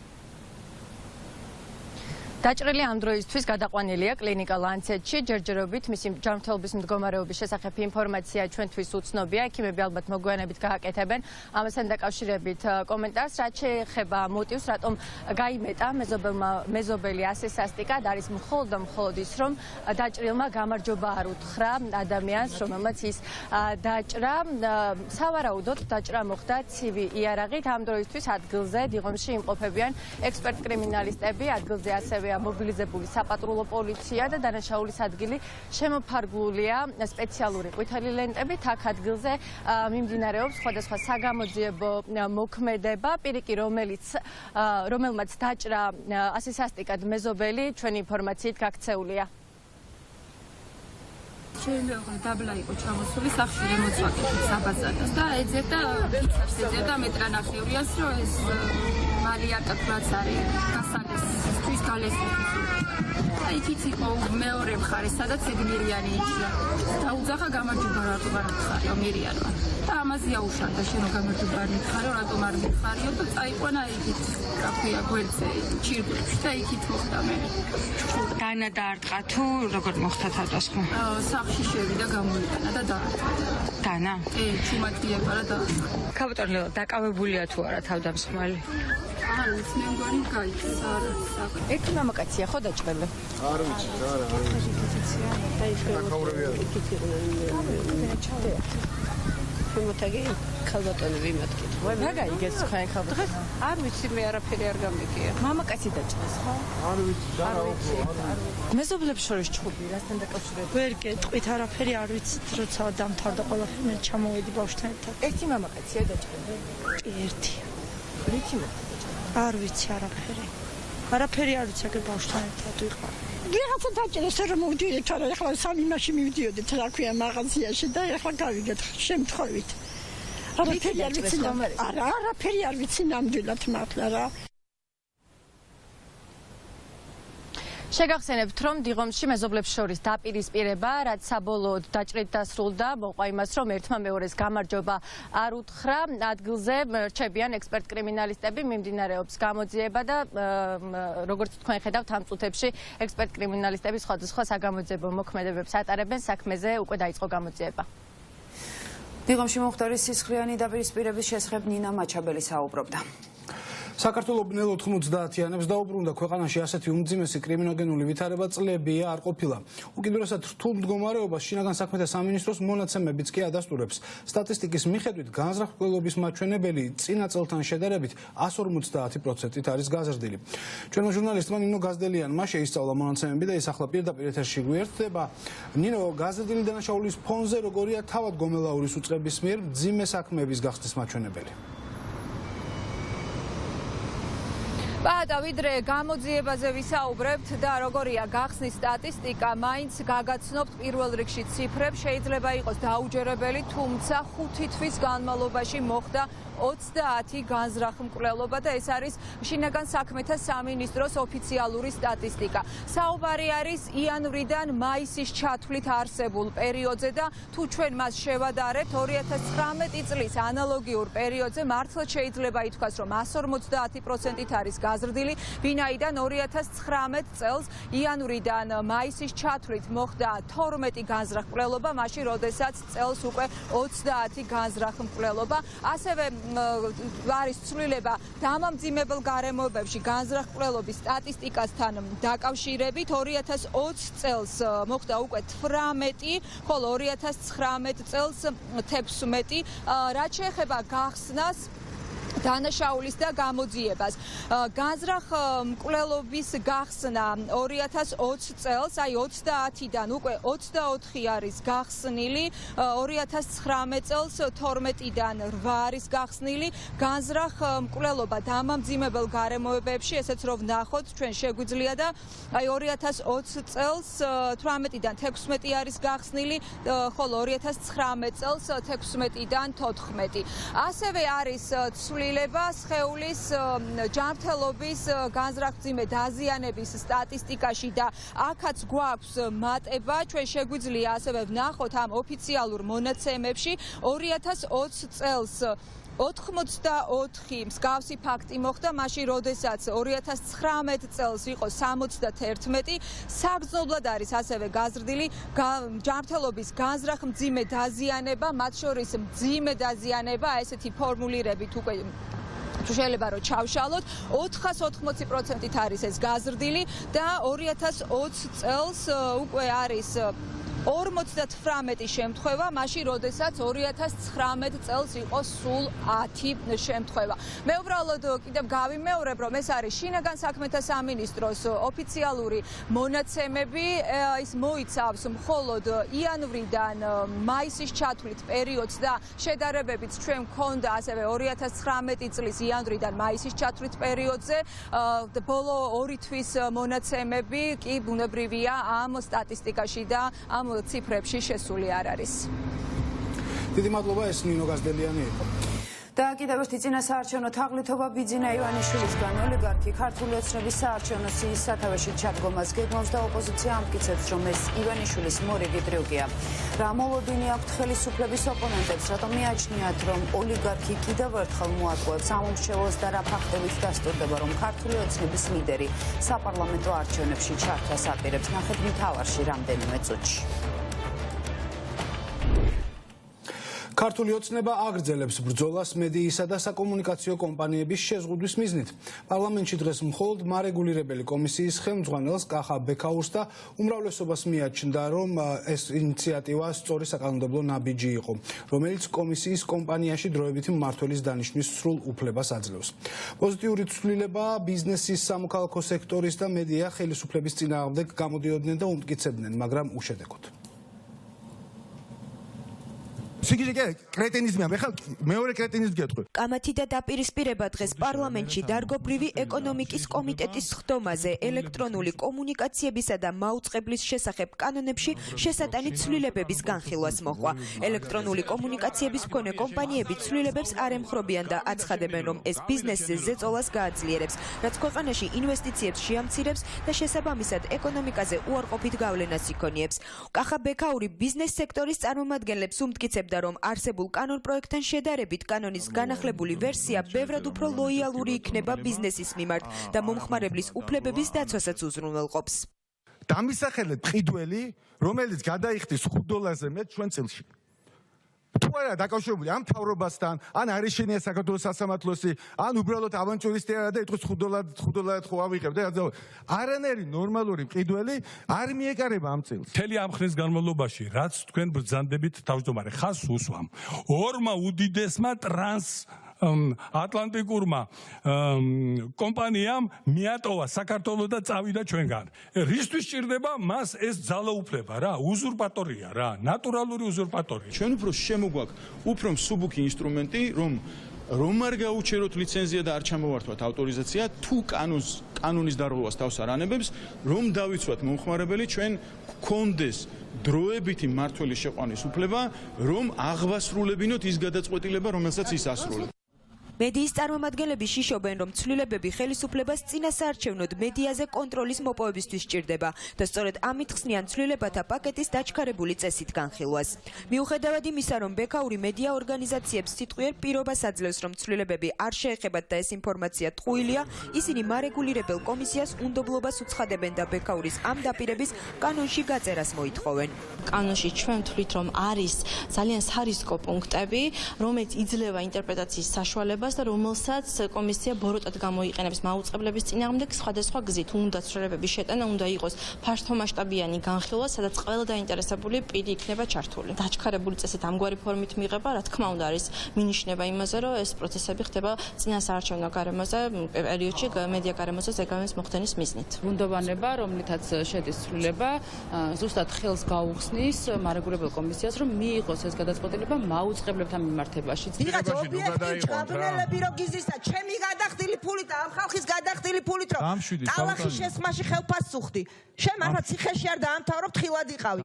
S3: დაჭრილი ამ დროისთვის გადაყვანილია კლინიკა ლანცეტში. ჯერჯერობით მისი ჯანმრთელობის მდგომარეობის შესახებ ინფორმაცია ჩვენთვის უცნობია. ექიმები ალბათ მოგვიანებით გააკეთებენ ამასთან დაკავშირებით კომენტარს. რაც შეეხება მოტივს, რატომ გაიმეტა მეზობელი ასე სასტიკად, არის მხოლოდ და მხოლოდ ის, რომ დაჭრილმა გამარჯობა არ უთხრა ადამიანს, რომელმაც ის დაჭრა. სავარაუდოდ დაჭრა მოხდა ცივი იარაღით. ამ დროისთვის ადგილზე დიღომში იმყოფებიან ექსპერტ კრიმინალისტები, ადგილზე ასევე მობილიზებული საპატრულო პოლიცია და დანაშაულის ადგილი შემოფარგლულია სპეციალური ყვითელი ლენტებით. აქ ადგილზე მიმდინარეობს სხვადასხვა საგამოძიებო მოქმედება. პირიქი, რომელმაც დაჭრა ასე სასტიკად მეზობელი, ჩვენი ინფორმაციით გაქცეულია.
S21: შეიძლება დაბლა იყო ჩამოსული სახში რემონტსვაკეთებს საბაზაროს და ეძებდა ფიცებს ეძებდა მეტრანახევრიას, რომ ეს მარიატად რაც არის გასალესთვის გალესთვის და იქიც იყო მეორე მხარე, სადაც ეგმირიანი იჭრა. დაუძახა გამარჯობა რატომ არ მიხარიო მირიანმა და ამაზე აუშავდა შენო გამარჯობა არ მიხარიო, რატომ არ მიხარიო და წაიყვანა იქით კაფეა გვერდზე ჩირგლებში და იქით მოხდა მე. დანა დაარტყა თუ როგორ მოხდა თავდასხმა? სახში შევიდა გამოიტანა და დაარტყა. დანა? ჩუმადიება და დაარტყა.
S3: ქაბატონო, დაკავებულია თუ არა თავდამსხმელი?
S21: არ ვიცი, მე მგონი გაიქცა.
S3: ერთი მამაკაცია ხო დაჭრილი?
S12: არ ვიცი, არა, არ ვიცი. დაკავებია.
S22: შემოთაგი ქალბატონები მათკითხვა.
S3: რა გაიგეს თქვენ ქალბატონს?
S22: არ ვიცი, მე არაფერი არ გამიგია.
S3: მამაკაცი დაჭრეს ხო?
S12: არ ვიცი,
S3: მეზობლებს შორის ჭუბი რასთან დაკავშირებით?
S22: ვერ გეტყვით, არაფერი არ ვიცით, როცა დამთავრდა ყველაფერი, მე ჩამოვედი ბავშვთან ერთად.
S3: ერთი მამაკაცია დაჭრილი?
S22: ერთი.
S3: რითი მოხდა?
S22: არ ვიცი არაფერი. არაფერი არ ვიცი, აგერ ბავშვთან ერთად ვიყავ. ვიღაცა დაჭრეს რომ მოვიდეთ, არა ახლა სამი მაშინ მივიდიოდით, რა ქვია, მაღაზიაში და ახლა გავიგეთ შემთხვევით. არაფერი არ ვიცი. არაფერი არ ვიცი ნამდვილად მართლა რა.
S3: შეგახსენებთ, რომ დიღომში მეზობლებს შორის დაპირისპირება, რაც საბოლოოდ დაჭრით დასრულდა, მოყვა იმას, რომ ერთმა მეორეს გამარჯობა არ უთხრა. ადგილზე რჩებიან ექსპერტ-კრიმინალისტები, მიმდინარეობს გამოძიება და როგორც თქვენ ხედავთ, ამ წუთებში ექსპერტ-კრიმინალისტები სხვადასხვა საგამოძიებო მოქმედებებს ატარებენ, საქმეზე უკვე დაიწყო გამოძიება.
S1: დიღომში მომხდარი სისხლიანი დაპირისპირების შესახებ ნინა მაჩაბელი საუბრობდა.
S2: საქართველოს ბნელ 90-იანებს დაუბრუნდა ქვეყანაში ასეთი უმძიმესი კრიმინოგენული ვითარება წლებია არ ყოფილა. უკიდურესად რთულ მდგომარეობას შინაგან საქმეთა სამინისტროს მონაცემებიც კი ადასტურებს. სტატისტიკის მიხედვით განზრახველობის მაჩვენებელი წინა წელთან შედარებით 150%-ით არის გაზრდილი. ჩვენმა ჟურნალისტმა ნინო გაზდელიანმა შეისწავლა მონაცემები და ის ახლა პირდაპირ ეთერში გვერდება. ნინო, გაზრდილი დანაშაულის ფონზე როგორია თავად გომელაურის უწყების მიერ მძიმე საქმეების გახსნის მაჩვენებელი?
S3: Პატა, ვიდრე გამოძიებაზე ვისაუბრებთ და როგორია გახსნის სტატისტიკა, მაინც გაგაცნობთ პირველ რიგში ციფრებს, შეიძლება იყოს დაუჯერებელი, თუმცა 5 თვის განმავლობაში მოხდა 30 განზრახ-მკვლელობა და ეს არის შინაგან საქმეთა სამინისტროს ოფიციალური სტატისტიკა. საუბარი არის იანვრიდან მაისის ჩათვლით არსებულ პერიოდზე და თუ ჩვენ მას შევადარებთ 2019 წლის ანალოგიურ პერიოდზე, მართლაც შეიძლება ითქვას, რომ 150%-ით არის გაზრდილი, ვინაიდან 2019 წელს იანვრიდან მაისის ჩათვლით მოხდა 12 განზრახ-მკვლელობა, მაშინ როდესაც წელს უკვე 30 განზრახ-მკვლელობა. ასევე არის ცვლილება დამამძიმებელ გარემოებებში განზრახ-მკვლელობის სტატისტიკასთან დაკავშირებით. 2020 წელს მოხდა უკვე 18, ხოლო 2019 წელს 16. რაც შეეხება გახსნას, დანაშაულის და გამოძიებას. განზრახ-მკვლელობის გახსნა 2020 წელს, აი 30-დან უკვე 24 არის გახსნილი, 2019 წელს 12-დან 8 არის გახსნილი. განზრახ-მკვლელობა დამამძიმებელ გარემოებებში, ესეც რომ ვნახოთ, ჩვენ შეგვიძლია და აი 2020 წელს 18-დან 16 არის გახსნილი, ხოლო 2019 წელს 16-დან 14. ასევე არის სხეულის ჯანმრთელობის განზრახ-მძიმე დაზიანების სტატისტიკაში და აქაც გვაქვს მატება, ჩვენ შეგვიძლია ასევე ვნახოთ ამ ოფიციალურ მონაცემებში 2020 წელს 84 მსგავსი ფაქტი მოხდა, მაშინ როდესაც 2019 წელს იყო 71. საგრძნობლად არის ასევე გაზრდილი ჯანმრთელობის განზრახ-მძიმე დაზიანება, მათ შორის მძიმე დაზიანება, ესეთი ფორმულირებით უკვე თუ შეიძლება რომ ჩავშალოთ, 480%-ით არის ეს გაზრდილი და 2020 წელს უკვე არის 58 შემთხვევა, მაშინ როდესაც 2019 წელს იყო სულ 10 შემთხვევა. მე უბრალოდ კიდევ გავიმეორებ, რომ ეს არის შინაგან საქმეთა სამინისტროს ოფიციალური მონაცემები, ის მოიცავს მხოლოდ იანვრიდან მაისის ჩათვლით პერიოდს და შედარებებით ჩვენ გვქონდა ასევე 2019 წლის იანვრიდან მაისის ჩათვლით პერიოდზე, ბოლო 2 თვის მონაცემები კი ბუნებრივია ამ სტატისტიკაში და ამ ციფრებში შესული არ არის.
S2: დიდი მადლობა, ეს ნინო გაზდელიანი იყო.
S1: და კიდევ ერთი წინასაარჩევნო თაღლითობა ბიძინა ივანიშვილისგან ოლიგარქი ქართული ოცნების საარჩევნო სიის სათავეში ჩადგომას გეგმავს და ოპოზიცია ამტკიცებს, რომ ეს ივანიშვილის მორიგი ტრიუკია. რა მოლოდინი აქვთ ხელისუფლების ოპონენტებს, რატომ მიაჩნიათ, რომ ოლიგარქი კიდევ ერთხელ მოატყუებს ამომრჩევლს და რა ფაქტებით დასტურდება, რომ ქართული ოცნების ლიდერი საპარლამენტო არჩევნებში ჩართვას აპირებს. ნახეთ მთავარში რამდენიმე წუთში.
S2: ქართული ოცნება აგრძელებს ბრძოლას მედიისა და საკომუნიკაციო კომპანიების შეზღუდვის მიზნით. პარლამენტში დღეს მხოლოდ მარეგულირებელი კომისიის ხელმძღვანელს კახა ბექაურს და უმრავლესობას მიაჩნდა, რომ ეს ინიციატივა სწორი საკანონმდებლო ნაბიჯი იყო, რომელიც კომისიის კომპანიაში დროებითი მმართველის დანიშვნის სრულ უფლებას აძლევს. პოზიტიური ცვლილება ბიზნესის, სამოქალაქო სექტორის და მედია ხელისუფლების წინააღმდეგ გამოდიოდნენ და უმტკიცებდნენ, მაგრამ უშედეგოდ.
S5: კრეტინიზმია, მე ხალ მეორე კრეტინიზმს გეტყვი.
S6: კამათი და დაპირისპირება დღეს პარლამენტში დარგობრივი ეკონომიკის კომიტეტის ხდომაზე ელექტრონული კომუნიკაციებისა და მაუწყებლის შესახებ კანონებში შესატანი ცვლილებების განხილვას მოჰყვა. ელექტრონული კომუნიკაციების მქონე კომპანიები ცვლილებებს არ ემხრობიან და აცხადებენ, რომ ეს ბიზნესზე ზეწოლას გააძლიერებს, რაც ქვეყანაში ინვესტიციებს შეამცირებს და შესაბამისად ეკონომიკაზე უარყოფით გავლენას იქონიებს. კახა ბექაური ბიზნეს სექტორის წარმომადგენლებს უმტკიცებდა, რომ არსებულ კანონ პროექტთან შედარებით კანონის განახლებული ვერსია ბევრად უფრო ლოიალური იქნება ბიზნესის მიმართ და მომხმარებლის უფლებების დაცვასაც უზრუნველყოფს.
S5: დამისახელეთ მყიდველი, რომელიც გადაიხდის $5 მეტ ჩვენ წელში. თუ არა დაკავშირებული ამ მთავრობასთან, ან არის შენია საქართველოს სასამართლოსი, ან უბრალოდ ავანტურისტი არა და იტყვის $5 ხო ავიღებ და არანაირი ნორმალური მყიდველი არ მიეკარება ამ წელს.
S23: მთელი ამ ხნის განმავლობაში, რაც თქვენ ბრძანდებით თავმჯდომარე ხაზს უსვამ, ორმა უდიდესმა ატლანტიკურმა კომპანიამ მიატოვა საქართველოს და წავიდა ჩვენგან. რისთვის სჭირდება მას ეს ძალაუფლება რა, უზურპატორია რა, ნატურალური უზურპატორია.
S24: ჩვენ უფრო შემოგვაქვს უფრო მსუბუქი ინსტრუმენტი, რომ არ გაუჩეროთ ლიცენზია და არ ჩამოვართვათ ავტორიზაცია, თუ კანონის დარღვევას თავს არ ანებებს, რომ დავიცვათ მომხმარებელი ჩვენ გქონდეს დროებითი მმართველის შეყვანის უფლება, რომ აღვასრულებინოთ ის გადაწყვეტილება, რომელსაც ის ასრულებს.
S6: მედიის წარმომადგენლები შიშობენ, რომ ცვლილებები ხელისუფლებას წინასაარჩევნოდ მედიაზე კონტროლის მოპოვებისთვის სჭირდება და სწორედ ამით ხსნიან ცვლილებათა პაკეტის დაჩქარებული წესით განხილვას. მიუხედავად იმისა, რომ ბექაური მედია ორგანიზაციებს სიტყვიერ პირობას აძლევს, რომ ცვლილებები არ შეეხებათ და ეს ინფორმაცია ტყუილია, ისინი მარეგულირებელ კომისიას უნდობლობას უცხადებენ და ბექაურის ამ დაპირების კანონში გაწერას მოითხოვენ.
S25: კანონში ჩვენ ვთვლით, რომ არის ძალიან სარისკო პუნქტები, რომელიც იძლევა ინტერპრეტაციის საშუალებას და რომელსაც კომისია ბოროტად გამოიყენებს მაუწყებლების წინააღმდეგ სხვადასხვა გზით. უნდა ცვლილებების შეტანა, უნდა იყოს ფართომასშტაბიანი განხილვა, სადაც ყველა დაინტერესებული პირი იქნება ჩართული. დაჩქარებული წესით ამგვარი ფორმით მიღება, რა თქმა უნდა, არის მინიშნება იმაზე, რომ ეს პროცესები ხდება წინასაარჩევნო გარემოზე, პერიოდში მედია გარემოზე ზეგავნის მოხდენის მიზნით.
S26: უნდობანება, რომლითაც შედის ცვლილება, ზუსტად ხელს გაუხსნის მარეგულებელ კომისიას, რომ მიიღოს ეს გადაწყვეტილება მაუწყებლებთან მიმართებაში.
S27: ლები რო გიზისა, ჩემი გადახდილი ფულით, ამ ხალხის გადახდილი ფულით, რომ ტალახის შესხმაში ხელფასუხდი. შენ ახლა ციხეში არ დაამთავრებ, თხილად იყავი.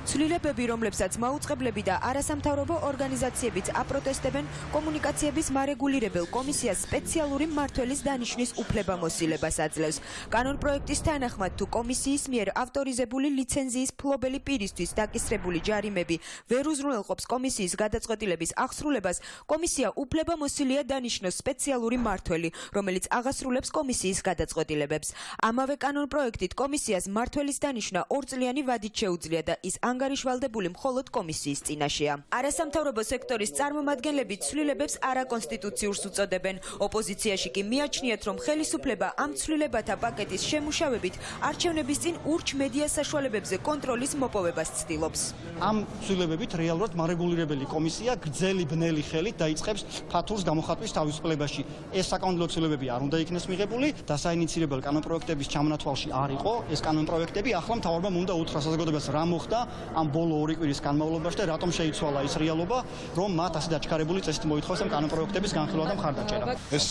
S6: ცვლილებები, რომლებსაც მაუწყებლები და არასამთავრობო ორგანიზაციებიც აპროტესტებენ, კომუნიკაციების მარეგულირებელ კომისიას სპეციალური მმართველის დანიშვნის უფლებამოსილებას აძლევს. კანონ პროექტის თანახმად, თუ კომისიის მიერ ავტორიზებული ლიცენზიის ფლობელი პირისთვის დაკისრებული ჯარიმები ვერ უზრუნველყოფს კომისიის გადაწყვეტილების აღსრულებას, კომისია უფლებამოსილია დანიშნოს სპეციალური მმართველი, რომელიც აღასრულებს კომისიის გადაწყვეტილებებს. ამავე კანონ პროექტით კომისიას მმართველის დანიშვნა 2 წლიანი ვადით შეუძლია და ის ანგარიშვალდებული მხოლოდ კომისიის წინაშეა. არასამთავრობო სექტორის წარმომადგენლები ცვლილებებს არაკონსტიტუციურს უწოდებენ. ოპოზიციაში კი მიაჩნიათ, რომ ხელისუფლება ამ ცვლილებათა პაკეტის შემუშავებით არჩევნების წინ ურჩ მედია საშუალებებზე კონტროლის მოპოვებას ცდილობს.
S20: ამ ცვლილებებით რეალურად მარეგულირებელი კომისია გრძელი ბნელი ხელით დაიწყებს ფათურს გამოხატვის თავისუფლებაში. ეს საკანონმდებლო ცვლილებები არ უნდა იქნეს მიღებული და საინიციირებელ კანონპროექტების ჩამონათვალში არ იყო. ეს კანონპროექტები ახლა მთავრობამ უნდა უთხრა საზოგადოებას რა მოხდა ამ ბოლო 2 კვირის განმავლობაში და რატომ შეიცვალა ის რეალობა, რომ მათ ასე დაჩქარებული წესით მოითხოვეს ამ კანონპროექტების განხილვა და მხარდაჭერა.
S28: ეს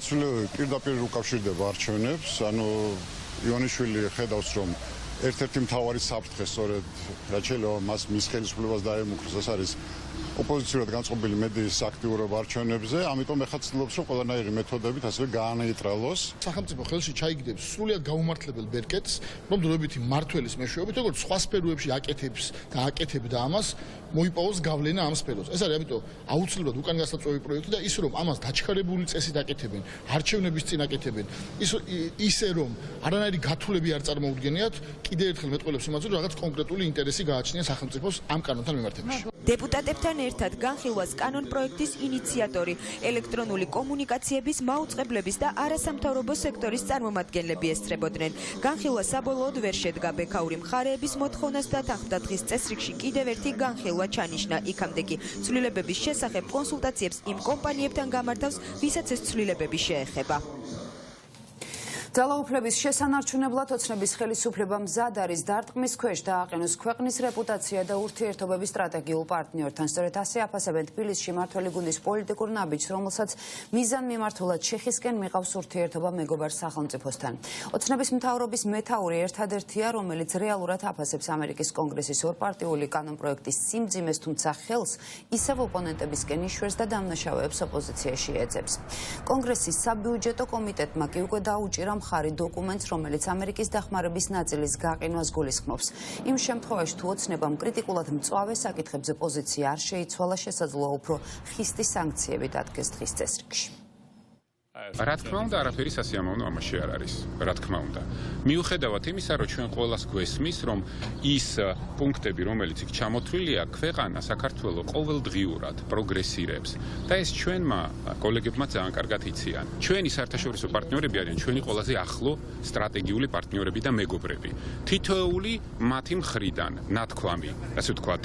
S28: ცვლილებები პირდაპირ უკავშირდება არჩევნებს, ანუ ივანიშვილი ხედავს, რომ ერთ-ერთი მთავარი საფრთხე სწორედ რაც შეიძლება მას მის ხელისუფლებას დაემუქროს, ეს არის ოპოზიციურად განწყობილი მედიის აქტიურობა არჩევნებზე, ამიტომ ეხლა ცდილობს, რომ ყველანაირი მეთოდებით ასევე გაანეიტრალოს.
S29: სახელმწიფო ხელში ჩაიგდებს სრულიად გაუმართლებელ ბერკეტს, რომ დროებითი მმართველის მეშვეობით, როგორც სხვა სფეროებში აკეთებს და აკეთებდა ამას, მოიპოვოს გავლენა ამ სფეროს. ეს არის ამიტომ აუცილებლად უკან გასაწვევი პროექტი და ის რომ ამას დაჩქარებული წესით აკეთებენ, არჩევნების წინ აკეთებენ, ისე რომ არანაირი გათვლები არ წარმოუდგენიათ, კიდევ ერთხელ მეტყველებს იმაზე, რომ რაღაც კონკრეტული ინტერესი გააჩნია სახელმწიფოს ამ კანონთან მიმართებაში.
S6: დეპუტატებთან ერთად განხილვას კანონ პროექტის ინიციატორი, ელექტრონული კომუნიკაციების მაუწყებლების და არასამთავრობო სექტორის წარმომადგენლები ესწრებოდნენ. განხილვა საბოლოოდ ვერ შედგა ბექაური მხარეების მოთხოვნას და თანხმდათხის წესრიგში კიდევ ერთი განხილვა ჩანიშნა. იქამდე კი ცვლილებების შესახებ კონსულტაციებს იმ კომპანიებთან გამართავს, ვისაც ეს ცვლილებები შეეხება.
S1: ძალაუფლების შესანარჩუნებლად ოცნების ხელისუფლება მზად არის დარტყმის ქვეშ დააყენოს ქვეყნის რეპუტაცია და ურთიერთობების სტრატეგიულ პარტნიორთან. სწორედ ასე აფასებენ თბილისში მმართველი გუნდის პოლიტიკურ ნაბიჯს, რომელსაც მიზანმიმართულად ჩეხისკენ მიყავს ურთიერთობა მეგობარ სახელმწიფოსთან. ოცნების მთავრობის მეთაური ერთადერთია, რომელიც რეალურად აფასებს ამერიკის კონგრესის ორპარტიული კანონპროექტის სიმძიმეს, თუმცა ხელს ისევ ოპონენტებისკენ იშვერს და დამნაშავეებს ოპოზიციაში ეძებს. კონგრესის საბიუჯეტო კომიტეტმა კი უკვე დაუჭირა მხარი დოკუმენტს, რომელიც ამერიკის დახმარების ნაწილის გაყინვას გულისხმობს. იმ შემთხვევაში, თუ ოცნებამ კრიტიკულად მწვავე საკითხებზე პოზიცია არ შეიცვალა, შესაძლოა უფრო ხისტი სანქციები დადგეს დღის წესრიგში.
S4: რა თქმა უნდა, არაფერი სასიამოვნო ამაში არ არის, რა თქმა უნდა. მიუხედავად იმისა, რომ ჩვენ ყველას გვესმის, რომ ის პუნქტები, რომელიც იქ ჩამოთვლილია, ქვეყანა საქართველოს ყოველდღიურად პროგრესირებს და ეს ჩვენმა კოლეგებმა ძალიან კარგად იციან. ჩვენი საერთაშორისო პარტნიორები არიან ჩვენი ყველაზე ახლო სტრატეგიული პარტნიორები და მეგობრები. თითოეული მათი მხრიდან ნათქვამი, ასე ვთქვათ,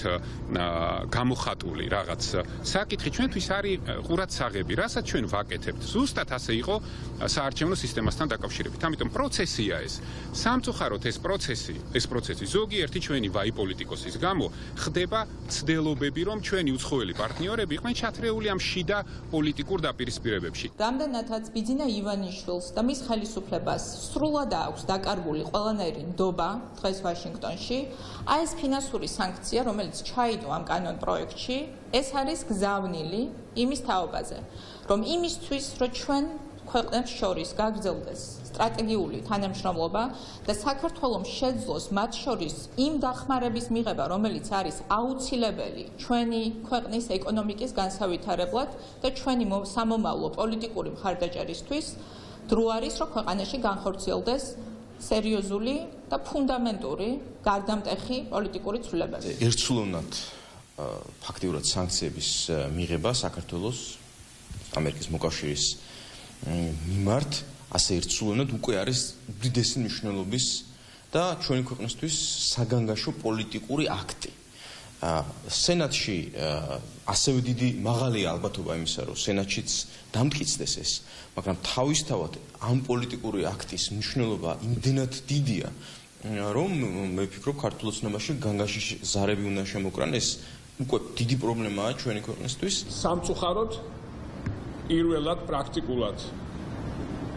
S4: გამოხატული რაღაც საკითხი ჩვენთვის არის ყურადსაღები, რასაც ჩვენ ვაკეთებთ. ზუსტად ასე იყო საარჩევნო სისტემასთან დაკავშირებით. ამიტომ პროცესია ეს. სამწუხაროდ ეს პროცესი ზოგიერთი ჩვენი ვაი პოლიტიკოსის გამო ხდება ცდილობები, რომ ჩვენი უცხოელი პარტნიორები იყვნენ ჩათრეული ამ შიდა პოლიტიკურ დაპირისპირებებში.
S7: რამდენადაც ბიძინა ივანიშვილს და მის ხელისუფლებას სრულად აქვს დაკარგული ყველანაირი ნდობა დღეს ვაშინგტონში, აი ეს ფინანსური სანქცია, რომელიც ჩაიდო ამ კანონ პროექტში, ეს არის გზავნილი იმის თაობაზე, რომ იმისთვის, რომ ჩვენ ქვეყნებს შორის გაგრძელდეს სტრატეგიული თანამშრომლობა და საქართველოს შეძლოს მათ შორის იმ დახმარების მიღება, რომელიც არის აუცილებელი ჩვენი ქვეყნის ეკონომიკის განსავითარებლად და ჩვენი სამომავლო პოლიტიკური მხარდაჭერისთვის, დრო არის, რომ ქვეყანაში განხორციელდეს სერიოზული და ფუნდამენტური გარდამტეხი პოლიტიკური ცვლილებები.
S8: ერთსულოვნად ფაქტიურად სანქციების მიღება საქართველოს ამერიკის მოკავშირის მიმართ ასე ერთსულოვნად უკვე არის უდიდესი მნიშვნელობის და ჩვენი ქვეყნისთვის საგანგაშო პოლიტიკური აქტი. სენატში ასევე დიდი მაღალია ალბათობა იმისა, რომ სენატშიც დამტკიცდეს ეს, მაგრამ თავისთავად ამ პოლიტიკური აქტის მნიშვნელობა იმდენად დიდია, რომ მე ვფიქრობ, ქართულ ოცნებაში განგაში ზარები უნდა შემოკრან, ეს უკვე დიდი პრობლემაა ჩვენი ქვეყნისთვის.
S23: სამწუხაროდ პირველად პრაქტიკულად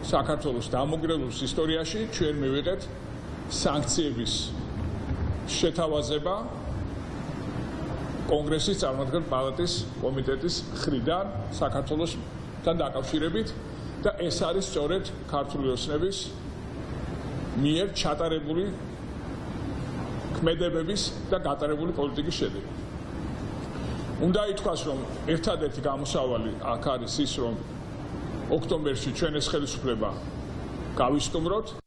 S23: საქართველოს დამოგრებების ისტორიაში ჩვენ მივიღეთ სანქციების შეთავაზება კონგრესის წარმომადგენელ პალატის კომიტეტის მხრიდან საქართველოსთან დაკავშირებით და ეს არის სწორედ ქართული ოცნების მიერ ჩატარებული ქმედებების და გატარებული პოლიტიკის შედეგი. უნდა ითქვას, რომ ერთადერთი გამოსავალი აქ არის ის, რომ ოქტომბერში ჩვენ ეს ხელისუფლება გავისტუმროთ.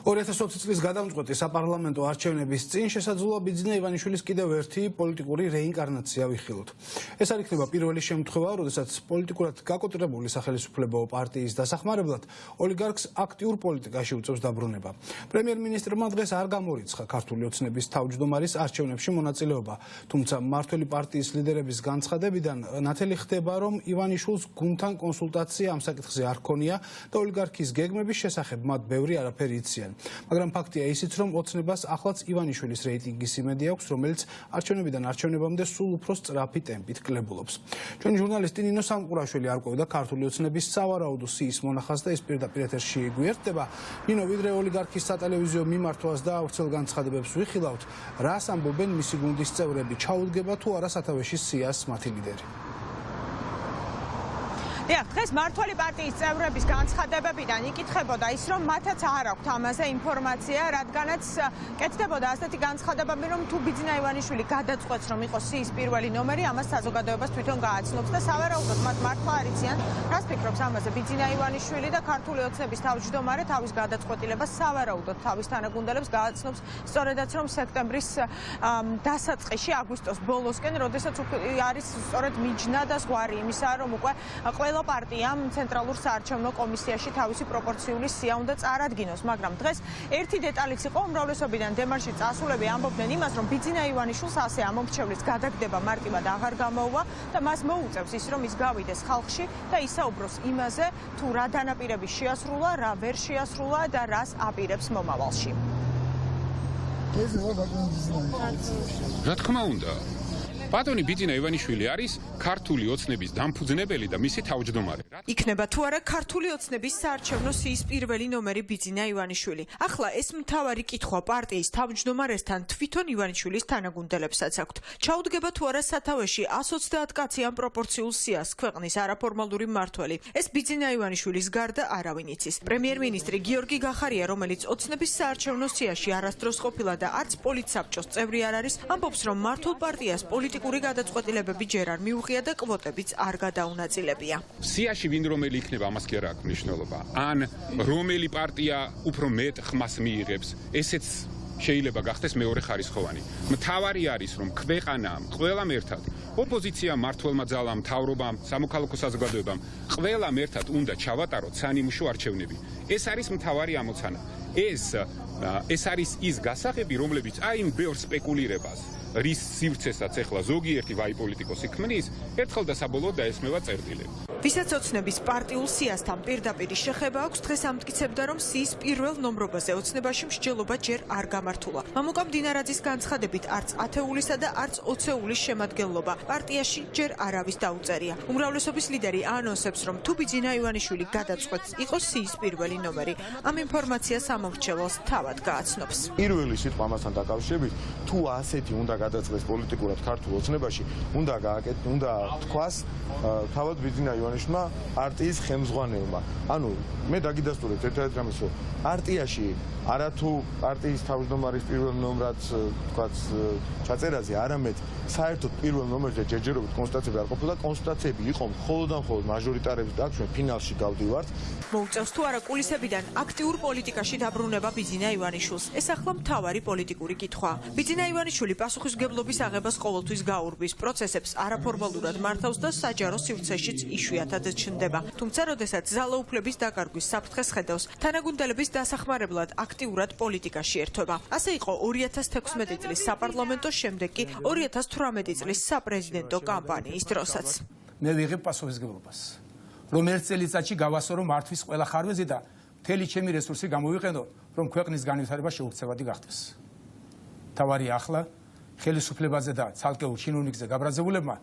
S2: 2020 წლის გადამწყვეტი საპარლამენტო არჩევნების წინ შესაძლოა ბიძინა ივანიშვილის კიდევ ერთი პოლიტიკური რეინკარნაცია ვიხილოთ. ეს არ იქნება პირველი შემთხვევა, როდესაც პოლიტიკურად გაკოტრებული სახელისუფლებო პარტიის დასახმარებლად ოლიგარქს აქტიურ პოლიტიკაში უწევს დაბრუნება. პრემიერ-მინისტრმა დღეს არ გამორიცხა ქართული ოცნების თავმჯდომარის არჩევნებში მონაწილეობა, თუმცა მმართველი პარტიის ლიდერების განცხადებიდან ნათელი ხდება, რომ ივანიშვილს გუნდთან კონსულტაცია ამ საკითხზე არ ჰქონია და ოლიგარქის გეგმების შესახებ მათ ბევრი არაფერი იციან. მაგრამ ფაქტია ისიც, რომ ოცნებას ახლაც ივანიშვილის რეიტინგის იმედი აქვს, რომელიც არჩევნებიდან არჩევნებამდე სულ უფრო სწრაფი ტემპით კლებულობს. ჩვენი ჟურნალისტი ნინო სამყურაშვილი არ ყვევდა ქართული ოცნების სავარაუდო სიის მონახას და ის პირდაპირ ეთერში გვერდება. ნინო, ვიდრე ოლიგარქის სატელევიზიო მიმართვას და აუცილ განცხადებებს ვიხილავთ, რას ამბობენ მისი გუნდის წევრები, ჩაუდგება თუ არა სათავეში სიას მათი ლიდერი?
S9: დიახ, დღეს მმართველი პარტიის წევრების განცხადებებიდან იკითხებოდა ის, რომ მათაც არ აქვთ ამაზე ინფორმაცია, რადგანაც კეთდებოდა ასეთი განცხადებები, რომ თუ ბიძინა ივანიშვილი გადაწყვეტს, რომ იყოს სიის პირველი ნომერი, ამას საზოგადოებას თვითონ გააცნობს და სავარაუდოდ მათ მართლა არ იციან, რას ფიქრობს ამაზე ბიძინა ივანიშვილი და ქართული ოცნების თავმჯდომარე თავის გადაწყვეტილებას სავარაუდოდ თავის თანაგუნდელებს გააცნობს, სწორედაც რომ სექტემბრის დასაწყისში, აგვისტოს ბოლოსკენ, როდესაც არის სწორედ მიჯნა და ზღვარი იმისა, რომ უკვე ყველა პარტიამ ცენტრალურ საარჩევნო კომისიაში თავისი პროპორციული სია უნდა წარადგინოს, მაგრამ დღეს ერთი დეტალიც იყო, უმრავლესობიდან დემარში წასულები ამბობდნენ იმას, რომ ბიძინა ივანიშვილს ასე ამომრჩევლის გადაგდება მარტივად აღარ გამოუვა და მას მოუწევს ის, რომ ის გავიდეს ხალხში და ისაუბროს იმაზე, თუ რა დანაპირები შეასრულა, რა ვერ შეასრულა და რას აპირებს მომავალში.
S4: რა თქმა უნდა, ბატონი ბიძინა ივანიშვილი არის ქართული ოცნების დამფუძნებელი და მისი თავმჯდომარე.
S6: იქნება თუ არა ქართული ოცნების საარჩევნო სიის პირველი ნომერი ბიძინა ივანიშვილი. ახლა ეს მთავარი კითხვა პარტიის თავმჯდომარესთან თვითონ ივანიშვილის თანაგუნდელებსაც აქვთ. ჩაუდგება თუ არა სათავეში 130 კაციან პროპორციულ სიას ქვეყნის არაფორმალური მმართველი. ეს ბიძინა ივანიშვილის გარდა არავინ იცის. პრემიერ-მინისტრი გიორგი გახარია, რომელიც ოცნების საარჩევნო სიაში არასდროს ყოფილა და არც პოლიტსაბჭოს წევრი არ არის, ამბობს, რომ მართულ პარტიას პოლიტიკური გადაწყვეტილებები ჯერ არ მიუღია და კვოტებიც არ გადაუნაწილებია.
S4: სიაში ვინ რომელი იქნება, ამას კი არ აქვს მნიშვნელობა. ან რომელი პარტია უფრო მეტ ხმას მიიღებს, ესეც შეიძლება გახდეს მეორე ხარისხოვანი. მთავარი არის, რომ ქვეყანამ, ყველამ ერთად, ოპოზიციამ, მმართველმა ძალამ, მთავრობამ, სამოქალაქო საზოგადოებამ, ყველამ ერთად უნდა ჩავატაროთ სანიმუშო არჩევნები. ეს არის მთავარი ამოცანა. ეს არის ის გასაღები, რომლებიც აი იმ ბევრ სპეკულირებას რის სივრცესაც ახლა ზოგიერთი ვაი პოლიტიკოსი ქმნის, ერთხელ და საბოლოოდ დაესმევა წერტილები.
S6: ვისაც ოცნების პარტიულ სიასთან პირდაპირ შეხება აქვს, დღეს ამტკიცებდა, რომ სიის პირველ ნომრობაზე ოცნებაში მსჯელობა ჯერ არ გამართულა. მამუკა მდინარაძის განცხადებით, არც ათეულისა და არც 20-ულის შემადგენლობა პარტიაში ჯერ არავის დაუწერია. უმრავლესობის ლიდერი ანონსებს, რომ თუ ბიძინა ივანიშვილი გადაწყვეტს, იყოს სიის პირველი ნომერი. ამ ინფორმაციას სამომრჩეველს თავად გააცნობს.
S10: პირველი სიტყვა ამასთან დაკავშირებით, თუ ასეთი უნდა გადაწყვეტს პოლიტიკურად ქართულ ოცნებაში, უნდა თქვას თავად ბიძინა ივანიშვილმა პარტიის ხელმძღვანელმა. ანუ მე დაგიდასტურებთ ერთ-ერთ რამეს, რომ პარტიაში არათუ პარტიის თავმჯდომარის პირველ ნომრად თქვაც ჩაწერაზე, არამედ საერთოდ პირველ ნომერზე ჯერჯერობით კონსტატაციები არ ყოფილა, კონსტატაციები იყო მხოლოდ და მხოლოდ მაჟორიტარების და ჩვენ ფინალში გავდივართ.
S6: მოუწევს თუ არა კულისებიდან აქტიურ პოლიტიკაში დაბრუნება ბიძინა ივანიშვილს. ეს ახლა მთავარი პოლიტიკური კითხვა. ბიძინა ივანიშვილი პასუხისმგებლობის აღებას ყოველთვის გაურბის, პროცესებს არაფორმალურად მართავს და საჯარო სივრცეშიც იშვიათად ჩნდება. თუმცა, როდესაც ძალაუფლების დაკარგვის საფრთხეს ხედავს, თანაგუნდელების დასახმარებლად აქტიურად პოლიტიკაში ერთვება. ასე იყო 2016 წლის საპარლამენტო, შემდეგ კი 2018 წლის საპრეზიდენტო კამპანიის დროსაც.
S11: მე ვიღებ პასუხისმგებლობას, რომ ერთ წელიწადში გავასწორო მართვის ყველა ხარვეზი და მთელი ჩემი რესურსი გამოვიყენო, რომ ქვეყნის განვითარება შეუცვლელად გახდეს. მთავარი ახლა ხელისუფლებაზე და ცალკეულ ჩინოვნიკზე გაბრაზებულებმა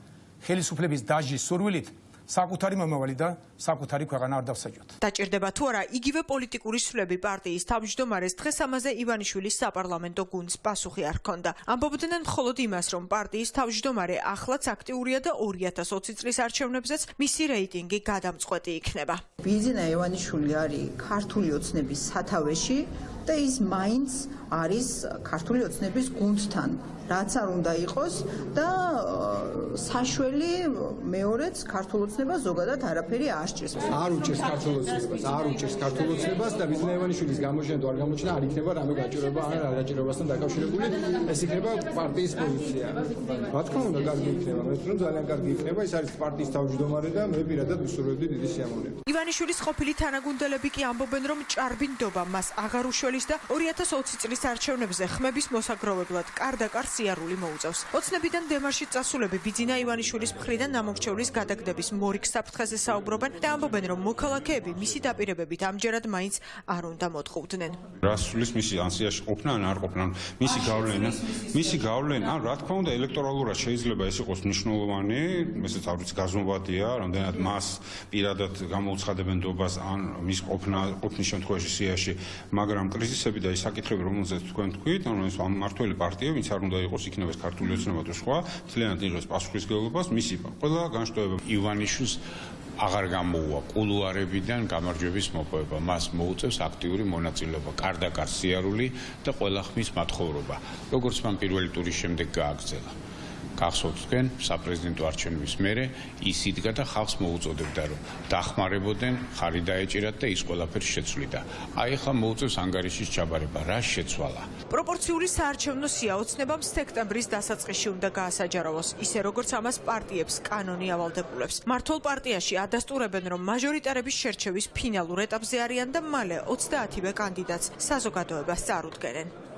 S11: ხელისუფლების დაჟის სურვილით საკუთარი მომავალი და საკუთარი ქვეყანა არ დავსაჯოთ.
S6: დაჭირდება თუ არა იგივე პოლიტიკური სვლები პარტიის თავმჯდომარეს, დღეს ამაზე ივანიშვილის საპარლამენტო გუნდს პასუხი არ ჰქონდა. ამბობდნენ მხოლოდ იმას, რომ პარტიის თავმჯდომარე ახლაც აქტიურია და 2020 წლის არჩევნებზეც მისი რეიტინგი გადამწყვეტი იქნება.
S13: ბიძინა ივანიშვილი არის ქართული ოცნების სათავეში და ის მაინც არის ქართული ოცნების გუნდთან, რაც არ უნდა იყოს და საშველი მეორეც ქართულ ოცნებას ზოგადად არაფერი არ სჭირს.
S14: არ უჭირს ქართულ ოცნებას, არ უჭირს ქართულ ოცნებას და ბიძინა ივანიშვილის გამოჩენა თუ არ გამოჩენა არ იქნება რამე გაჭირვება ან არ გაჭირვებასთან დაკავშირებული, ეს იქნება პარტიის პოზიცია. რა თქმა უნდა, კარგი იქნება, მე ვთქვი, რომ ძალიან კარგი იქნება, ეს არის პარტიის თავმჯდომარე და მე პირადად ვისურვებდი დიდი სიამოვნებით.
S6: ივანიშვილის ყოფილი თანაგუნდელები კი ამბობენ, რომ ჭარბინდობა მას აღარ უშველის და 2020 წლის არჩევნებზე ხმების მოსაგროვებლად კარდაკარ სიარული მოუწევს. ოცნებიდან დემარში წასულები ბიძინა ივანიშვილის მხრიდან ამორჩევლის გადაგდების მორიგ საფრთხეზე საუბრობენ და ამბობენ, რომ მოქალაქეები მისი დაპირებებით ამჯერად მაინც არ უნდა მოტყუდნენ.
S15: რას სulis მისი ანსიაში ყოფნა ან არ ყოფნა, მისი გავლენა, ან რა თქმა უნდა ელექტორალურად შეიძლება ეს იყოს მნიშვნელოვანი, ესეც არ ვიცი გაზომვადია, რამდენად მას პირადად გამოუცხადებენ დობას ან მის ყოფნის შემთხვევაში სიაში, მაგრამ კრიზისები და ის საკითხები, რომელზეც თქვენ თქვით, ანუ ეს მმართველი პარტია, ვინც არ უნდა იყოს, იქნება ეს ქართული ოცნება თუ სხვა, ძალიანად იღებს პასუხისმგებლობას, მისი ყველა განშტოება
S16: ივანიშვილს აღარ გამოუვა კულუარებიდან გამარჯვების მოპოვება. მას მოუწევს აქტიური მონაწილეობა, კარდაკარ სიარული და ყველა ხმის მათხოვრობა. როგორც მან პირველი ტურის შემდეგ გააგრძელა. გახსოვთ თქვენ, საპრეზიდენტო არჩევნების მერე ის იდგა და ხალხს მოუწოდებდა, რომ დახმარებოდნენ, ხარი დაეჭირათ და ის ყველაფერი შეცვლიდა. აი ახლა მოუწევს ანგარიშის ჩაბარება, რა შეცვალა?
S9: პროპორციული საარჩევნო სია ოცნებამ სექტემბრის დასაწყისში უნდა გაასაჯაროვოს, ისე როგორც ამას პარტიებს კანონი ავალდებულებს. მართლ პარტიაში ადასტურებენ, რომ მაჟორიტარების შერჩევის ფინალურ ეტაპზე არიან და მალე 30-ვე კანდიდატს საზოგადოებას წარუდგენენ.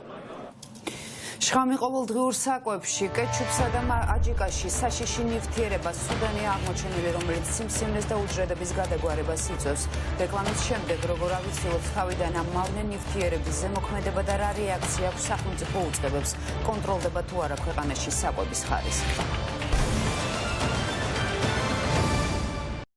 S1: შხამი ყოველდღიურ საკვებში, კეჩუპსა და აჯიკაში საშიში ნივთიერება სუდანია აღმოჩენილი, რომელიც სიმსივნეს და უჯრედების გადაგვარებას იწვევს. რეკლამის შემდეგ, როგორ ავიცილოთ თავიდან ამ მავნე ნივთიერების ზემოქმედება და რა რეაქცია აქვს სახელმწიფო უწყებებს, კონტროლდება თუ არა ქვეყანაში საკვების ხარისხი.